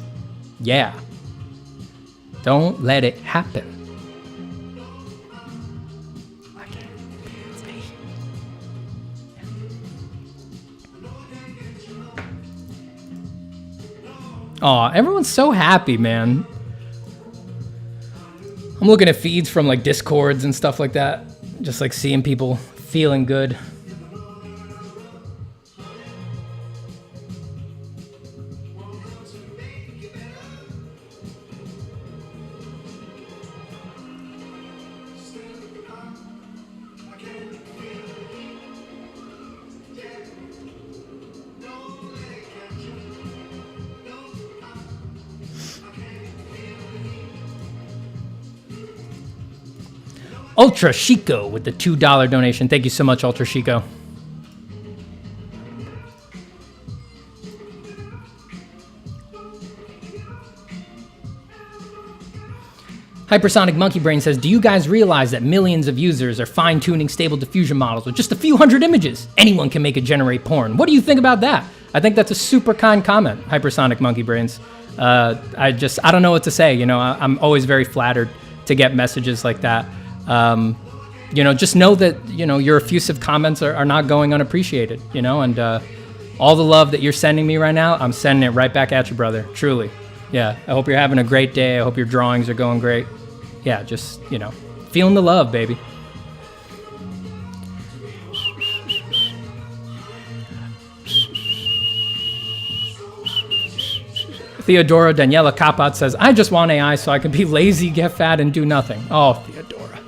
Yeah. Don't let it happen. Aw, everyone's so happy, man. I'm looking at feeds from like Discords and stuff like that. Just like seeing people feeling good. Ultra Chico with the $2 donation. Thank you so much, Ultra Chico. Hypersonic Monkey Brain says, do you guys realize that millions of users are fine-tuning stable diffusion models with just a few hundred images? Anyone can make it generate porn. What do you think about that? I think that's a super kind comment, Hypersonic Monkey Brains. I don't know what to say. You know, I'm always very flattered to get messages like that. You know, just know that, you know, your effusive comments are not going unappreciated, you know, and all the love that you're sending me right now, I'm sending it right back at you, brother, truly. Yeah, I hope you're having a great day. I hope your drawings are going great. Yeah, just, you know, feeling the love, baby. Theodora Daniela Kapat says, I just want AI so I can be lazy, get fat, and do nothing. Oh, Theodora.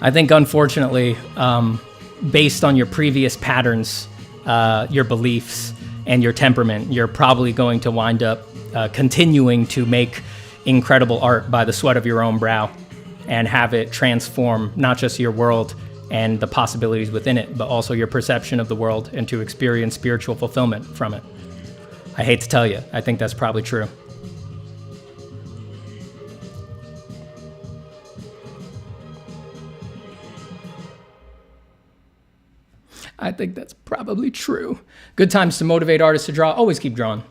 I think, unfortunately, based on your previous patterns, your beliefs, and your temperament, you're probably going to wind up continuing to make incredible art by the sweat of your own brow and have it transform not just your world and the possibilities within it, but also your perception of the world and to experience spiritual fulfillment from it. I hate to tell you, I think that's probably true. I think that's probably true. Good times to motivate artists to draw. Always keep drawing.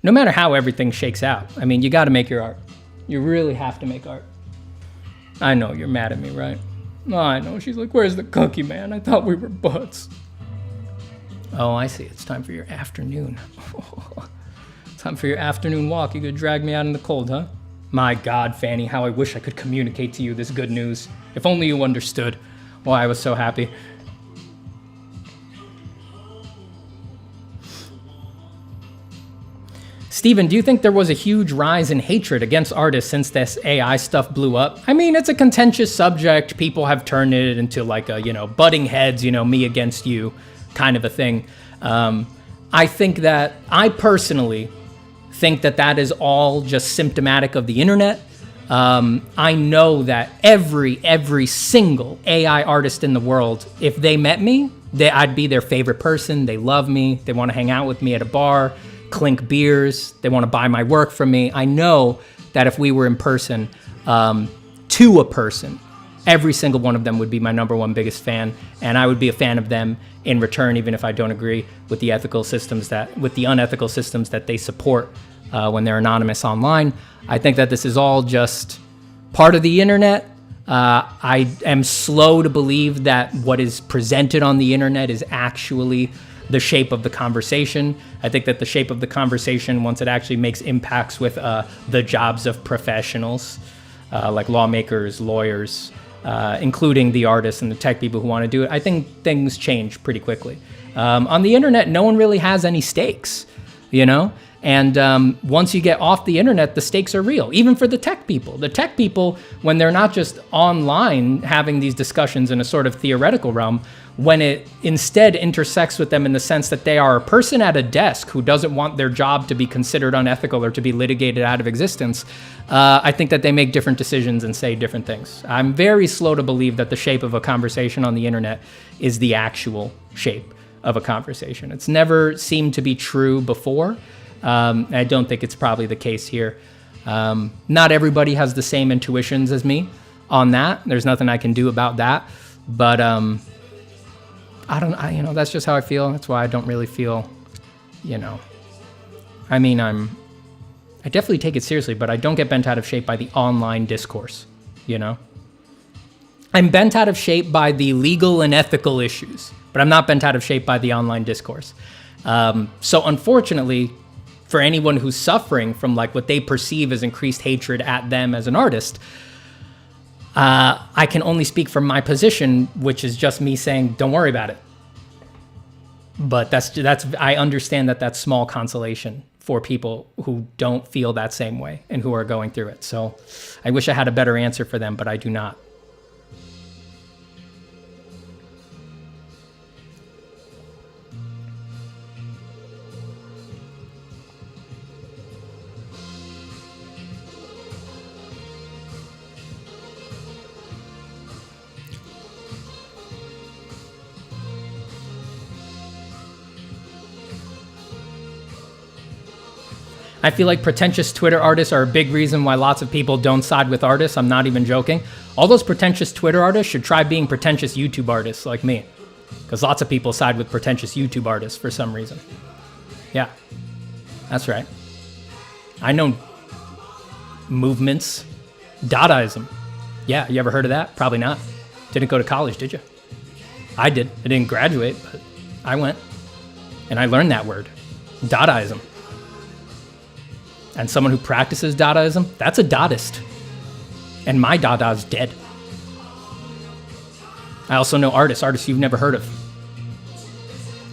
No matter how everything shakes out. I mean, you got to make your art. You really have to make art. I know you're mad at me, right? Oh, I know. She's like, where's the cookie, man? I thought we were buds. Oh, I see. It's time for your afternoon. Time for your afternoon walk. You could drag me out in the cold, huh? My God, Fanny, how I wish I could communicate to you this good news. If only you understood why I was so happy. Steven, do you think there was a huge rise in hatred against artists since this AI stuff blew up? I mean, it's a contentious subject. People have turned it into like a, butting heads, me against you kind of a thing. I personally think that is all just symptomatic of the internet. I know that every single AI artist in the world, if they met me, I'd be their favorite person. They love me. They want to hang out with me at a bar, clink beers. They want to buy my work from me. I know that if we were in person, to a person, every single one of them would be my number one biggest fan, and I would be a fan of them in return, even if I don't agree with the unethical systems that they support when they're anonymous online. I think that this is all just part of the internet. I am slow to believe that what is presented on the internet is actually the shape of the conversation. I think that the shape of the conversation, once it actually makes impacts with the jobs of professionals, like lawmakers, lawyers, including the artists and the tech people who want to do it, I think things change pretty quickly. On the internet, no one really has any stakes, you know? And once you get off the internet, the stakes are real, even for the tech people. The tech people, when they're not just online having these discussions in a sort of theoretical realm, when it instead intersects with them in the sense that they are a person at a desk who doesn't want their job to be considered unethical or to be litigated out of existence, I think that they make different decisions and say different things. I'm very slow to believe that the shape of a conversation on the internet is the actual shape of a conversation. It's never seemed to be true before. I don't think it's probably the case here. Not everybody has the same intuitions as me on that. There's nothing I can do about that. But that's just how I feel. That's why I don't really feel, I mean, I definitely take it seriously, but I don't get bent out of shape by the online discourse, I'm bent out of shape by the legal and ethical issues, but I'm not bent out of shape by the online discourse. So unfortunately, for anyone who's suffering from like what they perceive as increased hatred at them as an artist, I can only speak from my position, which is just me saying, don't worry about it. But I understand that that's small consolation for people who don't feel that same way and who are going through it. So I wish I had a better answer for them, but I do not. I feel like pretentious Twitter artists are a big reason why lots of people don't side with artists. I'm not even joking. All those pretentious Twitter artists should try being pretentious YouTube artists like me, because lots of people side with pretentious YouTube artists for some reason. Yeah, that's right. I know movements. Dadaism. Yeah, you ever heard of that? Probably not. Didn't go to college, did you? I did. I didn't graduate, but I went. And I learned that word. Dadaism. And someone who practices Dadaism, that's a Dadaist. And my Dada's dead. I also know artists you've never heard of.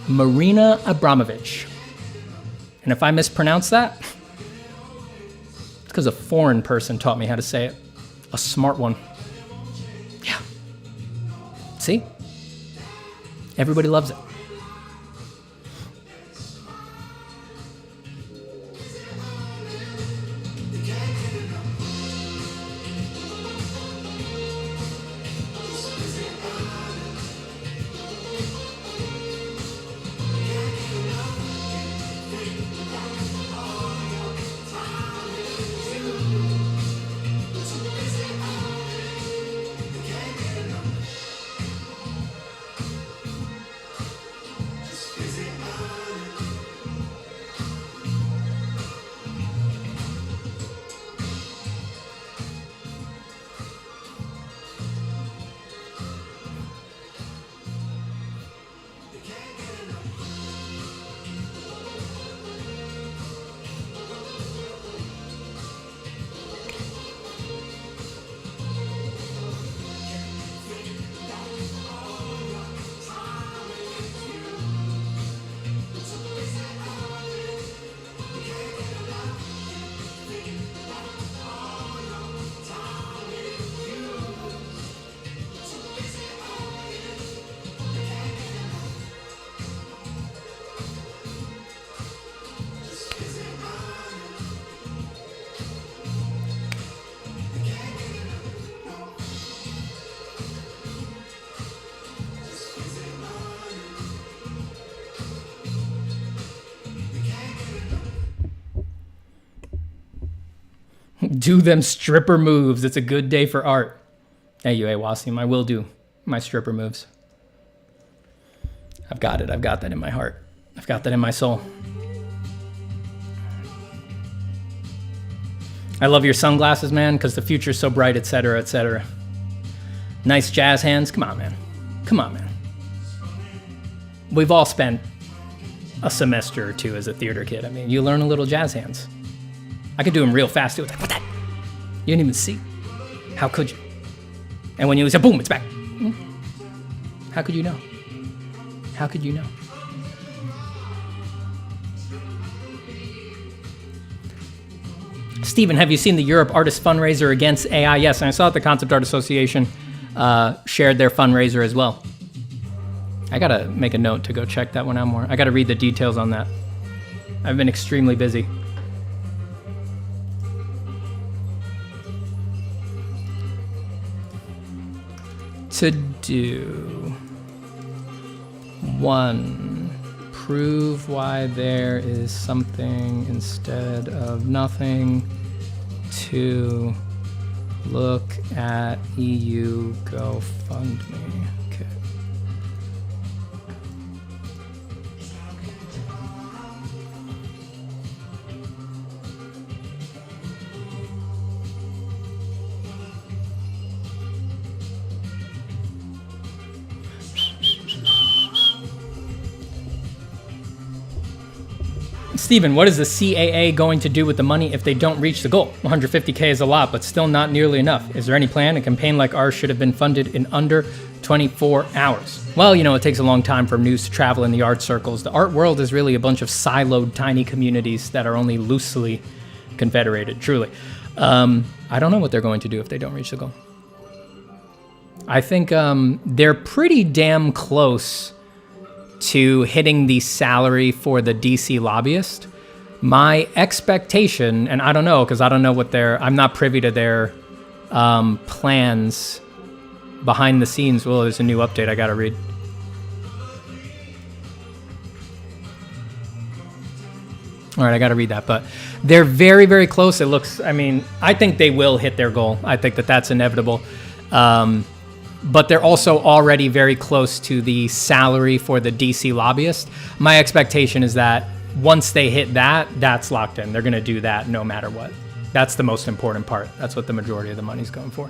Marina Abramovich. And if I mispronounce that, it's because a foreign person taught me how to say it. A smart one. Yeah. See? Everybody loves it. Do them stripper moves. It's a good day for art. Hey, you, Wasim, I will do my stripper moves. I've got it. I've got that in my heart. I've got that in my soul. I love your sunglasses, man, because the future's so bright, etc., etc. Nice jazz hands. Come on, man. Come on, man. We've all spent a semester or two as a theater kid. I mean, you learn a little jazz hands. I could do them real fast, too. It's like, what that? You didn't even see. How could you? And when you say, boom, it's back. How could you know? How could you know? Stephen, have you seen the Europe Artist Fundraiser Against AI? Yes, and I saw that the Concept Art Association shared their fundraiser as well. I gotta make a note to go check that one out more. I gotta read the details on that. I've been extremely busy. To do 1, prove why there is something instead of nothing. 2, look at EU GoFundMe. Okay. Stephen, what is the CAA going to do with the money if they don't reach the goal? 150K is a lot, but still not nearly enough. Is there any plan? A campaign like ours should have been funded in under 24 hours. Well, you know, it takes a long time for news to travel in the art circles. The art world is really a bunch of siloed, tiny communities that are only loosely confederated, truly. I don't know what they're going to do if they don't reach the goal. I think they're pretty damn close to hitting the salary for the DC lobbyist. My expectation, and I don't know, because I don't know what I'm not privy to their plans behind the scenes. Well, there's a new update I gotta read. All right, I gotta read that, but they're very, very close. It looks, I mean, I think they will hit their goal. I think that that's inevitable. But they're also already very close to the salary for the DC lobbyist. My expectation is that once they hit that, that's locked in. They're gonna do that no matter what. That's the most important part. That's what the majority of the money's going for.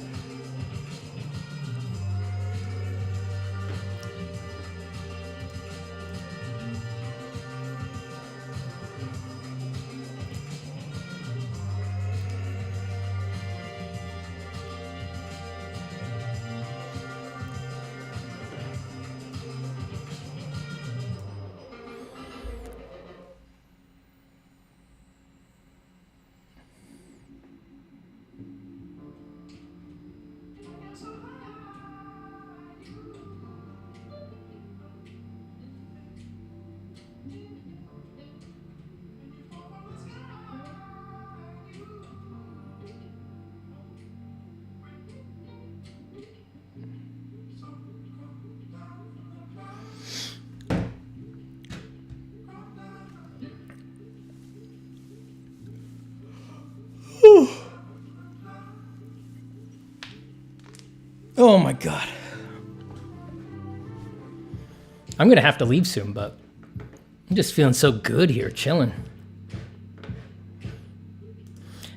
Oh my God. I'm gonna have to leave soon, but I'm just feeling so good here, chilling.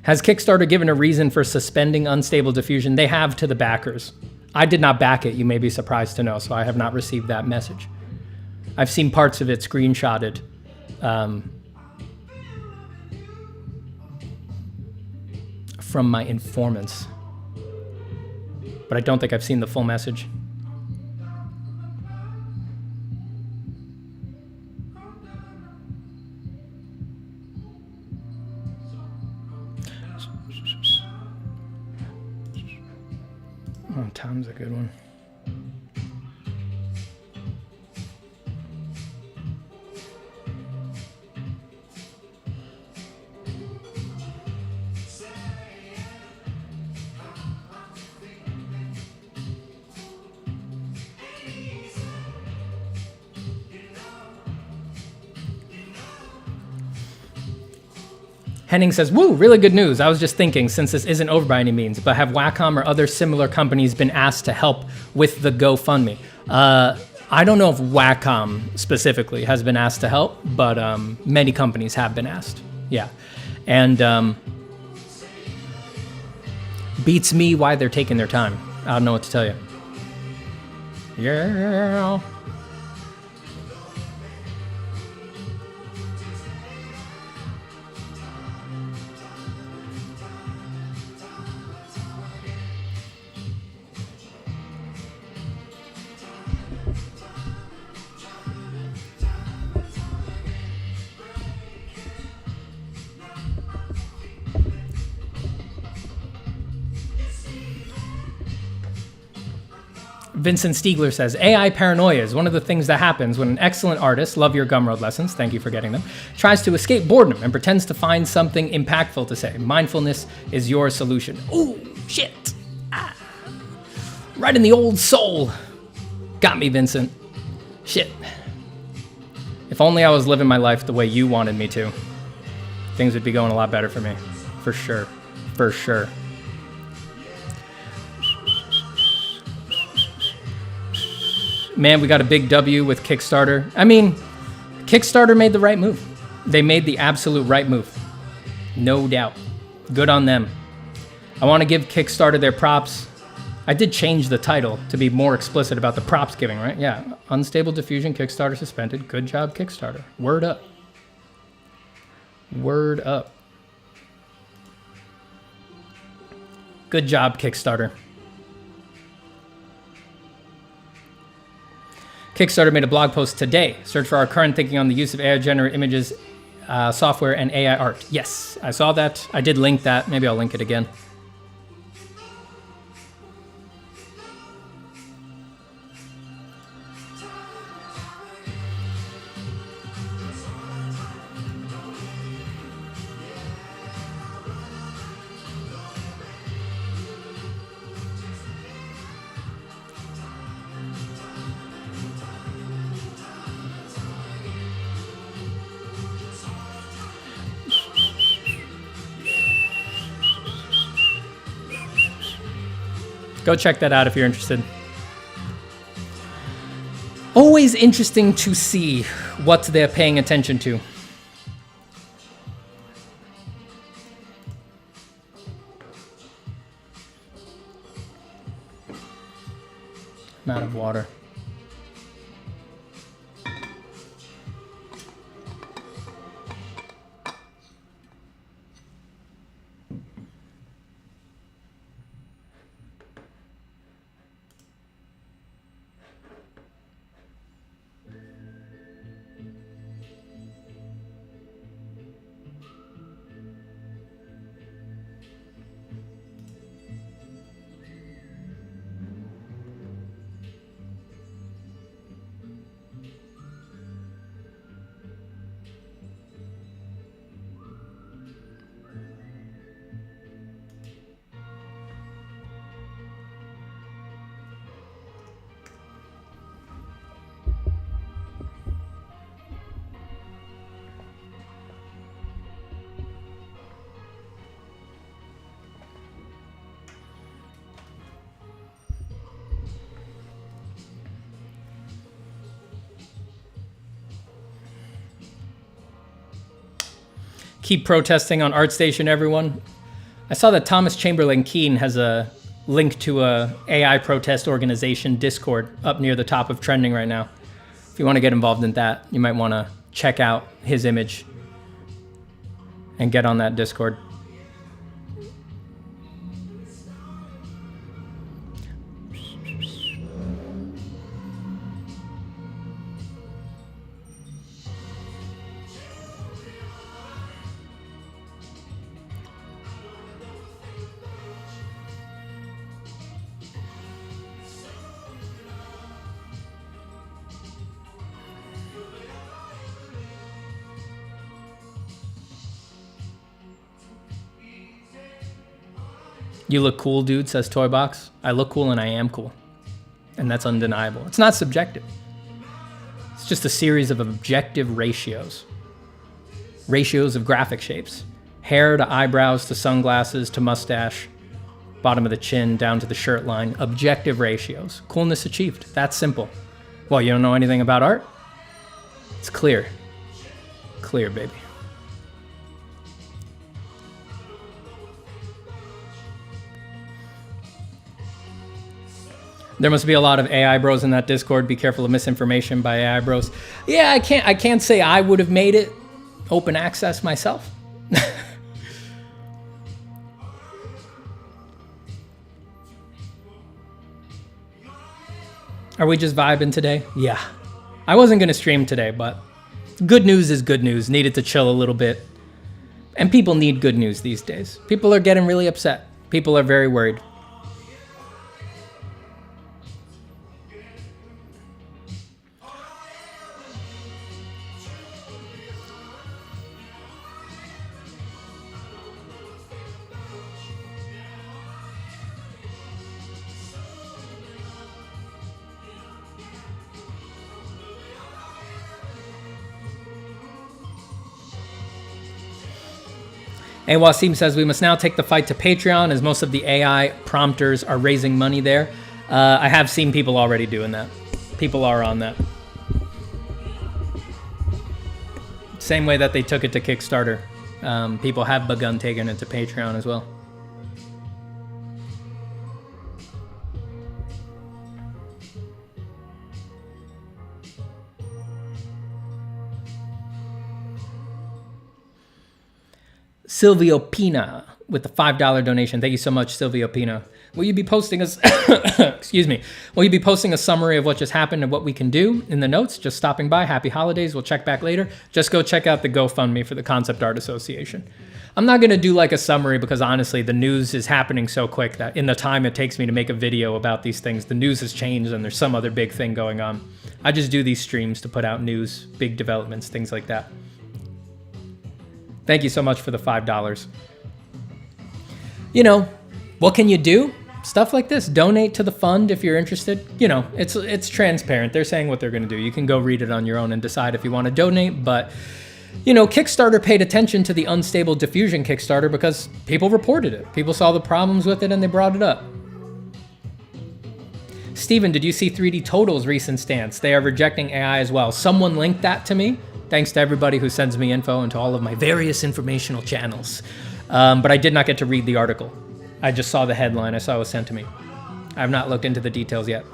Has Kickstarter given a reason for suspending Unstable Diffusion? They have to the backers. I did not back it, you may be surprised to know, so I have not received that message. I've seen parts of it screenshotted. From my informants. But I don't think I've seen the full message. Oh, Tom's a good one. Henning says, woo, really good news. I was just thinking, since this isn't over by any means, but have Wacom or other similar companies been asked to help with the GoFundMe? I don't know if Wacom specifically has been asked to help, but many companies have been asked. Yeah. And beats me why they're taking their time. I don't know what to tell you. Yeah. Vincent Stiegler says, AI paranoia is one of the things that happens when an excellent artist, love your Gumroad lessons, thank you for getting them, tries to escape boredom and pretends to find something impactful to say. Mindfulness is your solution. Ooh, shit. Ah. Right in the old soul. Got me, Vincent. Shit. If only I was living my life the way you wanted me to, things would be going a lot better for me. For sure. For sure. Man, we got a big W with Kickstarter. I mean, Kickstarter made the right move. They made the absolute right move. No doubt. Good on them. I want to give Kickstarter their props. I did change the title to be more explicit about the props giving, right? Yeah. Unstable diffusion, Kickstarter suspended. Good job, Kickstarter. Word up. Word up. Good job, Kickstarter. Kickstarter made a blog post today. Search for our current thinking on the use of AI-generated images, software, and AI art. Yes, I saw that. I did link that. Maybe I'll link it again. Go check that out if you're interested. Always interesting to see what they're paying attention to. I'm out of water. Keep protesting on ArtStation, everyone. I saw that Thomas Chamberlain Keane has a link to a AI protest organization Discord up near the top of trending right now. If you want to get involved in that, you might want to check out his image and get on that Discord. You look cool, dude, says Toybox. I look cool and I am cool. And that's undeniable. It's not subjective. It's just a series of objective ratios. Ratios of graphic shapes. Hair to eyebrows to sunglasses to mustache. Bottom of the chin down to the shirt line. Objective ratios. Coolness achieved. That's simple. Well, you don't know anything about art? It's clear. Clear, baby. There must be a lot of AI bros in that Discord. Be careful of misinformation by AI bros. Yeah, I can't say I would have made it open access myself. Are we just vibing today? Yeah. I wasn't going to stream today, but good news is good news. Needed to chill a little bit. And people need good news these days. People are getting really upset. People are very worried. And Wasim says, we must now take the fight to Patreon as most of the AI prompters are raising money there. I have seen people already doing that. People are on that. Same way that they took it to Kickstarter. People have begun taking it to Patreon as well. Silvio Pina with the $5 donation. Thank you so much, Silvio Pina. Will you be posting a excuse me? Will you be posting a summary of what just happened and what we can do in the notes? Just stopping by. Happy holidays. We'll check back later. Just go check out the GoFundMe for the Concept Art Association. I'm not going to do like a summary because honestly, the news is happening so quick that in the time it takes me to make a video about these things, the news has changed and there's some other big thing going on. I just do these streams to put out news, big developments, things like that. Thank you so much for the $5. You know, what can you do? Stuff like this. Donate to the fund if you're interested. You know, it's transparent. They're saying what they're going to do. You can go read it on your own and decide if you want to donate. But, you know, Kickstarter paid attention to the unstable Diffusion Kickstarter because people reported it. People saw the problems with it and they brought it up. Steven, did you see 3D Total's recent stance? They are rejecting AI as well. Someone linked that to me. Thanks to everybody who sends me info into all of my various informational channels. But I did not get to read the article. I just saw the headline. I saw it was sent to me. I have not looked into the details yet.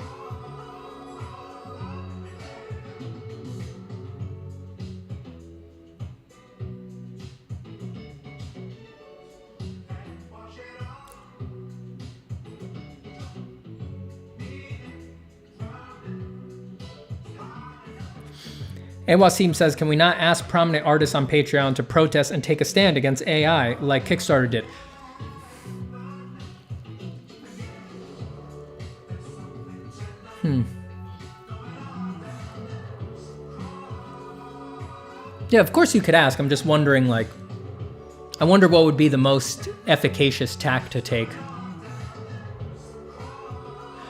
And Wasim says, can we not ask prominent artists on Patreon to protest and take a stand against AI like Kickstarter did? Yeah, of course you could ask. I'm just wondering, like, I wonder what would be the most efficacious tack to take.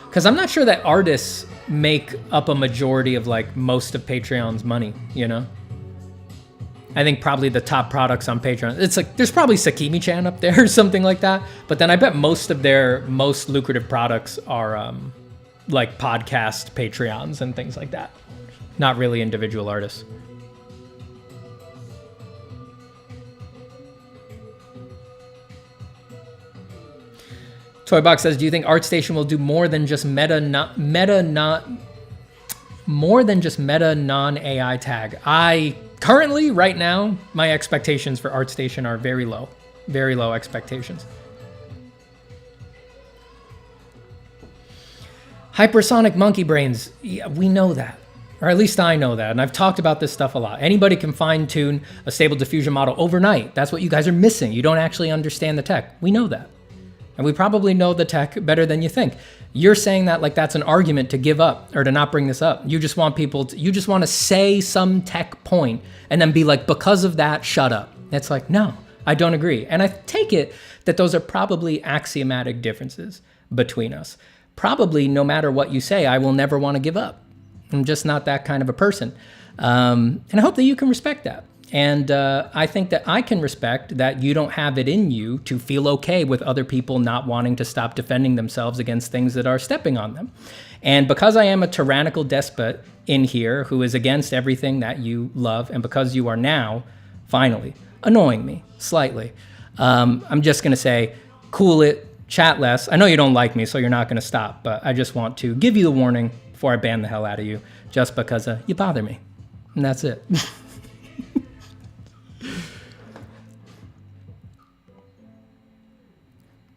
Because I'm not sure that artists make up a majority of, like, most of Patreon's money, you know? I think probably the top products on Patreon, it's like, there's probably Sakimi-chan up there or something like that. But then I bet most of their most lucrative products are, like, podcast Patreons and things like that. Not really individual artists. Toybox says, do you think ArtStation will do more than just meta non-AI tag? Currently, right now, my expectations for ArtStation are very low. Very low expectations. Hypersonic monkey brains, yeah, we know that. Or at least I know that, and I've talked about this stuff a lot. Anybody can fine-tune a stable diffusion model overnight. That's what you guys are missing. You don't actually understand the tech. We know that. And we probably know the tech better than you think. You're saying that like that's an argument to give up or to not bring this up. You just want people to, you just want to say some tech point and then be like, because of that, shut up. It's like, no, I don't agree. And I take it that those are probably axiomatic differences between us. Probably no matter what you say, I will never want to give up. I'm just not that kind of a person. And I hope that you can respect that. And I think that I can respect that you don't have it in you to feel okay with other people not wanting to stop defending themselves against things that are stepping on them. And because I am a tyrannical despot in here who is against everything that you love, and because you are now, finally, annoying me slightly, I'm just going to say, cool it, chat less. I know you don't like me, so you're not going to stop, but I just want to give you the warning before I ban the hell out of you, just because you bother me. And that's it.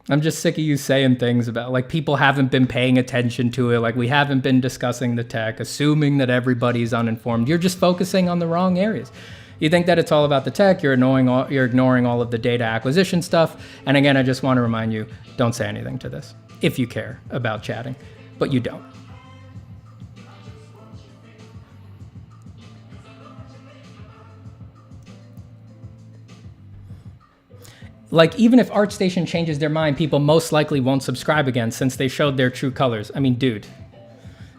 I'm just sick of you saying things about, like, people haven't been paying attention to it, like we haven't been discussing the tech, assuming that everybody's uninformed. You're just focusing on the wrong areas. You think that it's all about the tech, you're ignoring all of the data acquisition stuff. And again, I just want to remind you, don't say anything to this if you care about chatting, but you don't. Like, even if ArtStation changes their mind, people most likely won't subscribe again since they showed their true colors. I mean, dude,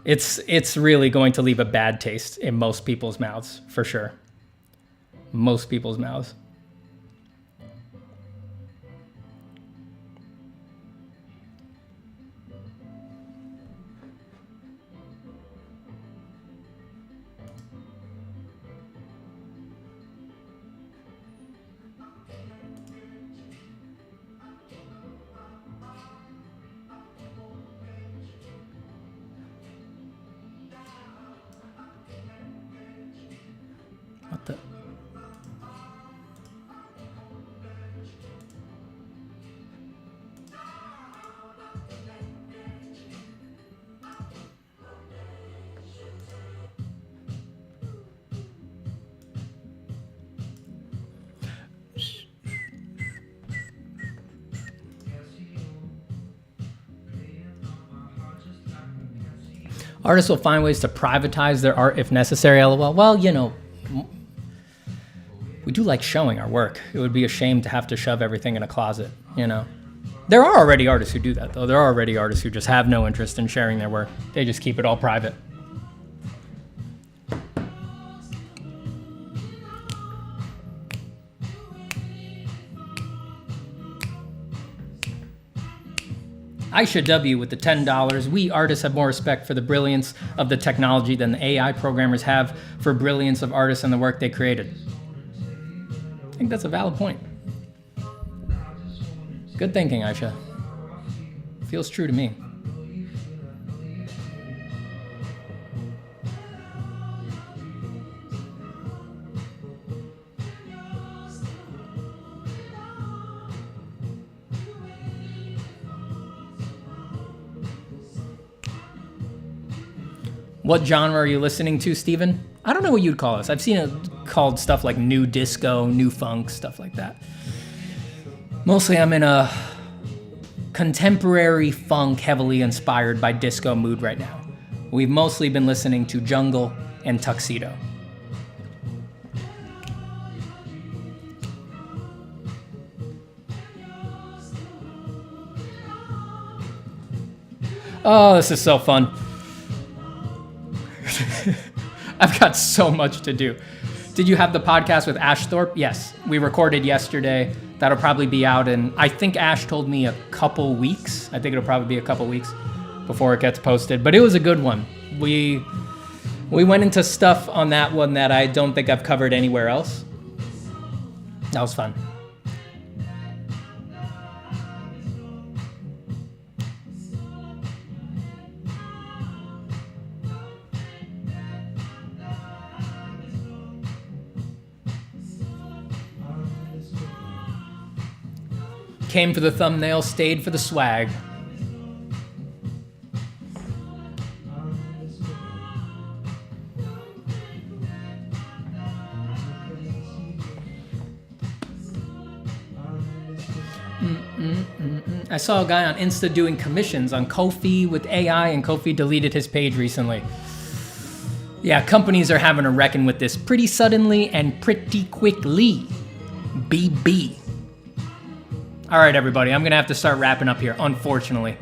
it's really going to leave a bad taste in most people's mouths, for sure. Most people's mouths. Artists will find ways to privatize their art if necessary, LOL. Well, you know, we do like showing our work. It would be a shame to have to shove everything in a closet, you know. There are already artists who do that, though. There are already artists who just have no interest in sharing their work. They just keep it all private. Aisha W with the $10. We artists have more respect for the brilliance of the technology than the AI programmers have for brilliance of artists and the work they created. I think that's a valid point. Good thinking, Aisha. Feels true to me. What genre are you listening to, Steven? I don't know what you'd call this. I've seen it called stuff like new disco, new funk, stuff like that. Mostly I'm in a contemporary funk heavily inspired by disco mood right now. We've mostly been listening to Jungle and Tuxedo. Oh, this is so fun. I've got so much to do. Did you have the podcast with Ash Thorpe? Yes, we recorded yesterday. That'll probably be out in, I think Ash told me a couple weeks. I think it'll probably be a couple weeks before it gets posted, but it was a good one. We went into stuff on that one that I don't think I've covered anywhere else. That was fun. Came for the thumbnail, stayed for the swag. I saw a guy on Insta doing commissions on Ko-fi with AI, and Ko-fi deleted his page recently. Yeah, companies are having to reckon with this pretty suddenly and pretty quickly. BB. All right, everybody, I'm gonna have to start wrapping up here, unfortunately.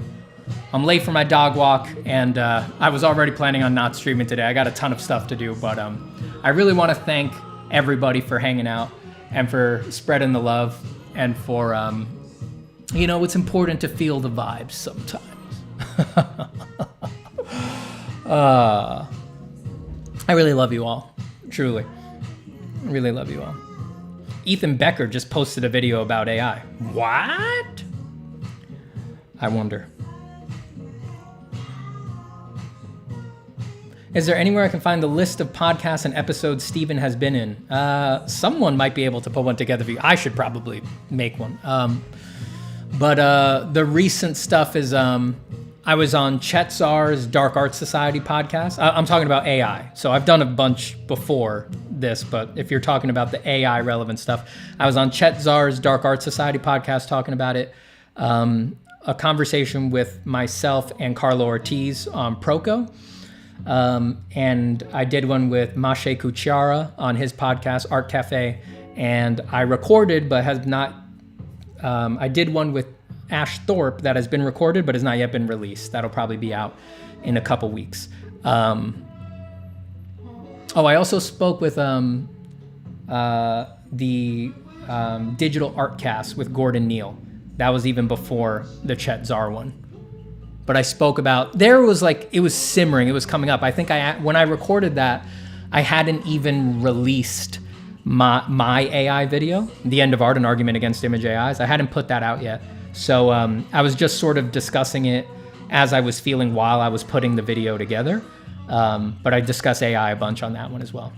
I'm late for my dog walk, and I was already planning on not streaming today. I got a ton of stuff to do, but I really want to thank everybody for hanging out and for spreading the love, and for, you know, it's important to feel the vibes sometimes. I really love you all, truly. I really love you all. Ethan Becker just posted a video about AI. What? I wonder. Is there anywhere I can find the list of podcasts and episodes Steven has been in? Someone might be able to put one together for you. I should probably make one. But the recent stuff is I was on Chet Czar's Dark Art Society podcast. I'm talking about AI. So I've done a bunch before this, but if you're talking about the AI relevant stuff, I was on Chet Czar's Dark Art Society podcast talking about it. A conversation with myself and Carlo Ortiz on Proco. And I did one with Maciej Kuciara on his podcast, Art Cafe. And I recorded, but has not, I did one with Ash Thorpe that has been recorded, but has not yet been released. That'll probably be out in a couple weeks. I also spoke with the Digital Art Cast with Gordon Neal. That was even before the Chet Czar one. But I spoke about, there was like, it was simmering, it was coming up. I think when I recorded that, I hadn't even released my AI video, The End of Art, an Argument Against Image AIs. I hadn't put that out yet. So I was just sort of discussing it as I was feeling while I was putting the video together. But I discuss AI a bunch on that one as well.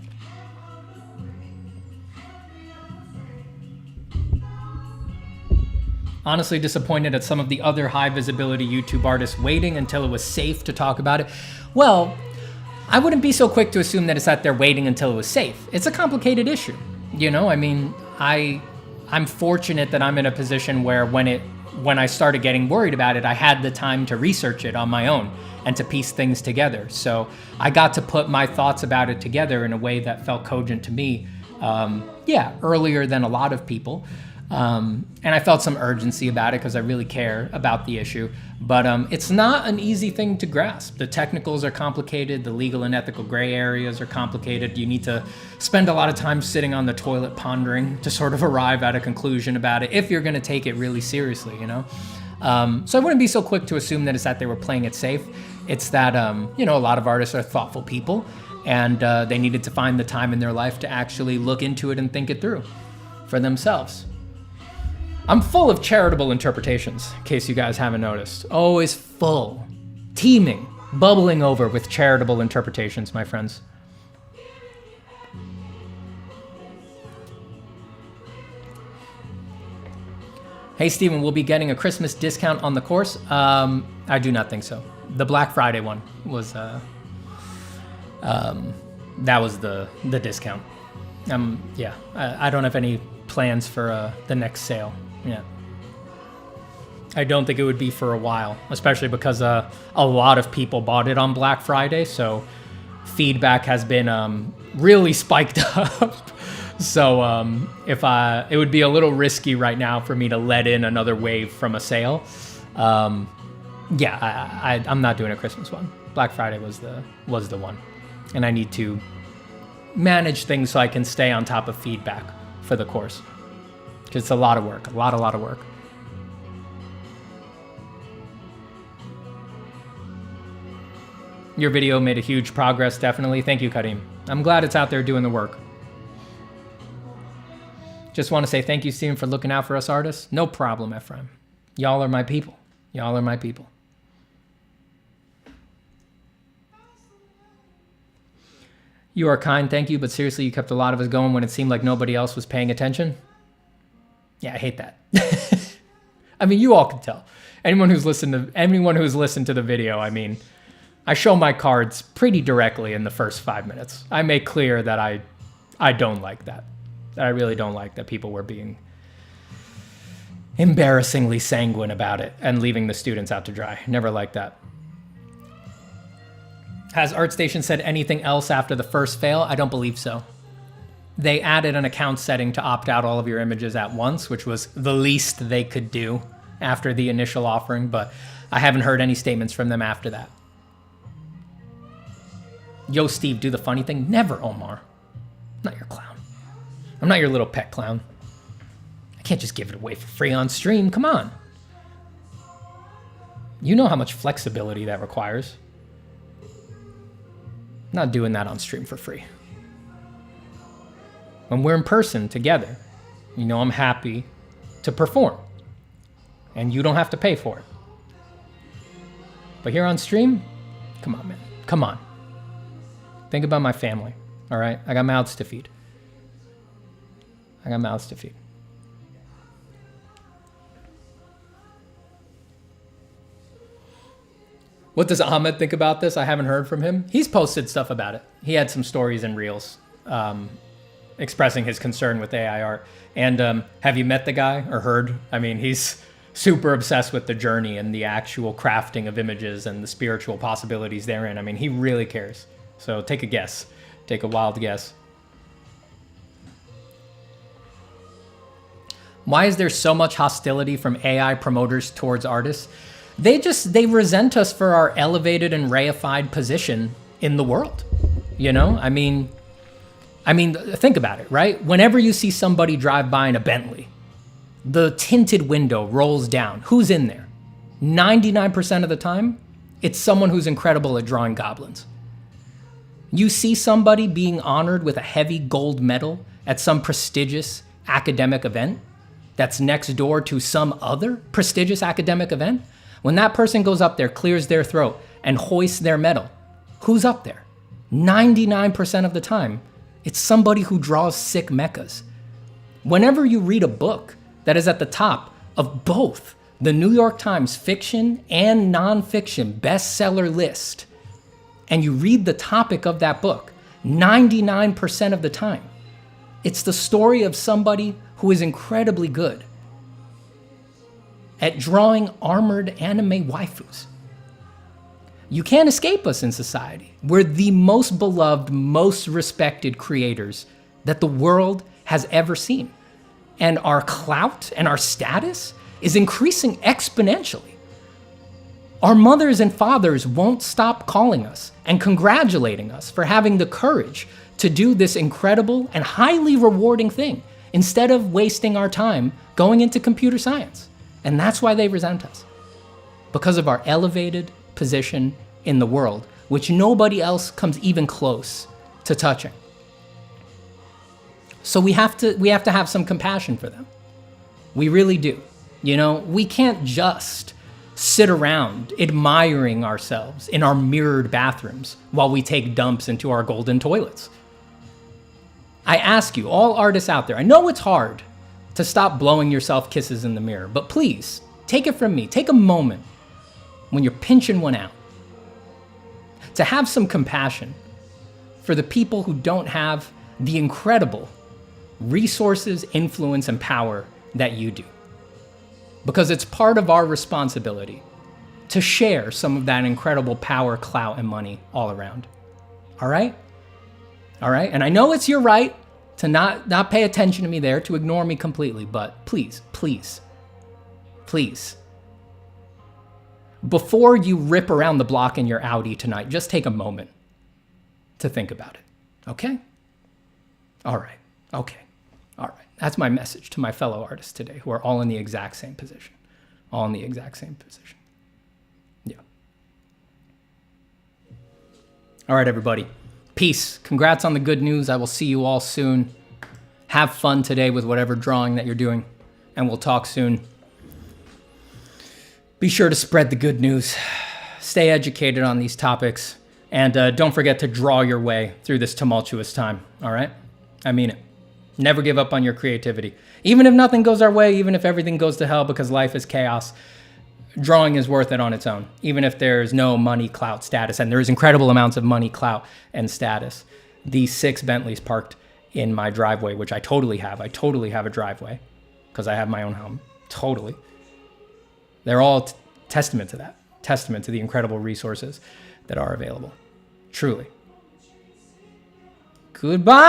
Honestly disappointed at some of the other high visibility YouTube artists waiting until it was safe to talk about it. Well, I wouldn't be so quick to assume that it's that they're waiting until it was safe. It's a complicated issue. You know, I mean, I'm fortunate that I'm in a position where when when I started getting worried about it, I had the time to research it on my own and to piece things together. So I got to put my thoughts about it together in a way that felt cogent to me, earlier than a lot of people. And I felt some urgency about it because I really care about the issue. But it's not an easy thing to grasp. The technicals are complicated. The legal and ethical gray areas are complicated. You need to spend a lot of time sitting on the toilet pondering to sort of arrive at a conclusion about it if you're going to take it really seriously, you know? So I wouldn't be so quick to assume that it's that they were playing it safe. It's that, a lot of artists are thoughtful people, and they needed to find the time in their life to actually look into it and think it through for themselves. I'm full of charitable interpretations, in case you guys haven't noticed. Always full, teeming, bubbling over with charitable interpretations, my friends. Hey, Steven, we'll be getting a Christmas discount on the course. I do not think so. The Black Friday one was, that was the discount. I don't have any plans for the next sale. Yeah. I don't think it would be for a while, especially because a lot of people bought it on Black Friday, so feedback has been really spiked up. So it would be a little risky right now for me to let in another wave from a sale. I'm not doing a Christmas one. Black Friday was the one, and I need to manage things so I can stay on top of feedback for the course. It's a lot of work, a lot of work. Your video made a huge progress, definitely. Thank you, Karim. I'm glad it's out there doing the work. Just want to say thank you, Steven, for looking out for us artists. No problem, Ephraim. Y'all are my people. Y'all are my people. You are kind, thank you, but seriously, you kept a lot of us going when it seemed like nobody else was paying attention. Yeah, I hate that. I mean, you all can tell. Anyone who's listened to the video, I mean, I show my cards pretty directly in the first 5 minutes. I make clear that I don't like that. I really don't like that people were being embarrassingly sanguine about it and leaving the students out to dry. Never liked that. Has ArtStation said anything else after the first fail? I don't believe so. They added an account setting to opt out all of your images at once, which was the least they could do after the initial offering, but I haven't heard any statements from them after that. Yo, Steve, do the funny thing? Never, Omar. I'm not your clown. I'm not your little pet clown. I can't just give it away for free on stream. Come on. You know how much flexibility that requires. I'm not doing that on stream for free. When we're in person together, I'm happy to perform. And you don't have to pay for it. But here on stream, come on, man. Come on. Think about my family, all right? I got mouths to feed. What does Ahmed think about this? I haven't heard from him. He's posted stuff about it. He had some stories and reels expressing his concern with AI art. And have you met the guy or heard? I mean, he's super obsessed with the journey and the actual crafting of images and the spiritual possibilities therein. I mean, he really cares. So take a guess. Take a wild guess. Why is there so much hostility from AI promoters towards artists? They resent us for our elevated and reified position in the world. I mean, think about it, right? Whenever you see somebody drive by in a Bentley, the tinted window rolls down. Who's in there? 99% of the time, it's someone who's incredible at drawing goblins. You see somebody being honored with a heavy gold medal at some prestigious academic event that's next door to some other prestigious academic event. When that person goes up there, clears their throat, and hoists their medal, who's up there? 99% of the time, it's somebody who draws sick mechas. Whenever you read a book that is at the top of both the New York Times fiction and nonfiction bestseller list, and you read the topic of that book, 99% of the time, it's the story of somebody who is incredibly good at drawing armored anime waifus. You can't escape us in society. We're the most beloved, most respected creators that the world has ever seen. And our clout and our status is increasing exponentially. Our mothers and fathers won't stop calling us and congratulating us for having the courage to do this incredible and highly rewarding thing instead of wasting our time going into computer science. And that's why they resent us, because of our elevated position in the world, which nobody else comes even close to touching. So we have to have some compassion for them. We really do. You know, we can't just sit around admiring ourselves in our mirrored bathrooms while we take dumps into our golden toilets. I ask you, all artists out there, I know it's hard to stop blowing yourself kisses in the mirror, but please, take it from me, take a moment when you're pinching one out to have some compassion for the people who don't have the incredible resources, influence, and power that you do. Because it's part of our responsibility to share some of that incredible power, clout, and money all around. All right? All right? And I know it's your right to not pay attention to me there, to ignore me completely, but please, please, please, before you rip around the block in your Audi tonight, just take a moment to think about it. Okay? All right. Okay. All right. That's my message to my fellow artists today who are all in the exact same position. All in the exact same position. Yeah. All right, everybody. Peace. Congrats on the good news. I will see you all soon. Have fun today with whatever drawing that you're doing, and we'll talk soon. Be sure to spread the good news. Stay educated on these topics, and don't forget to draw your way through this tumultuous time, all right? I mean it. Never give up on your creativity. Even if nothing goes our way, even if everything goes to hell because life is chaos, drawing is worth it on its own, even if there's no money, clout, status, and there is incredible amounts of money, clout, and status. These 6 Bentleys parked in my driveway, which I totally have. I totally have a driveway because I have my own home. Totally. They're all testament to that. Testament to the incredible resources that are available. Truly. Goodbye.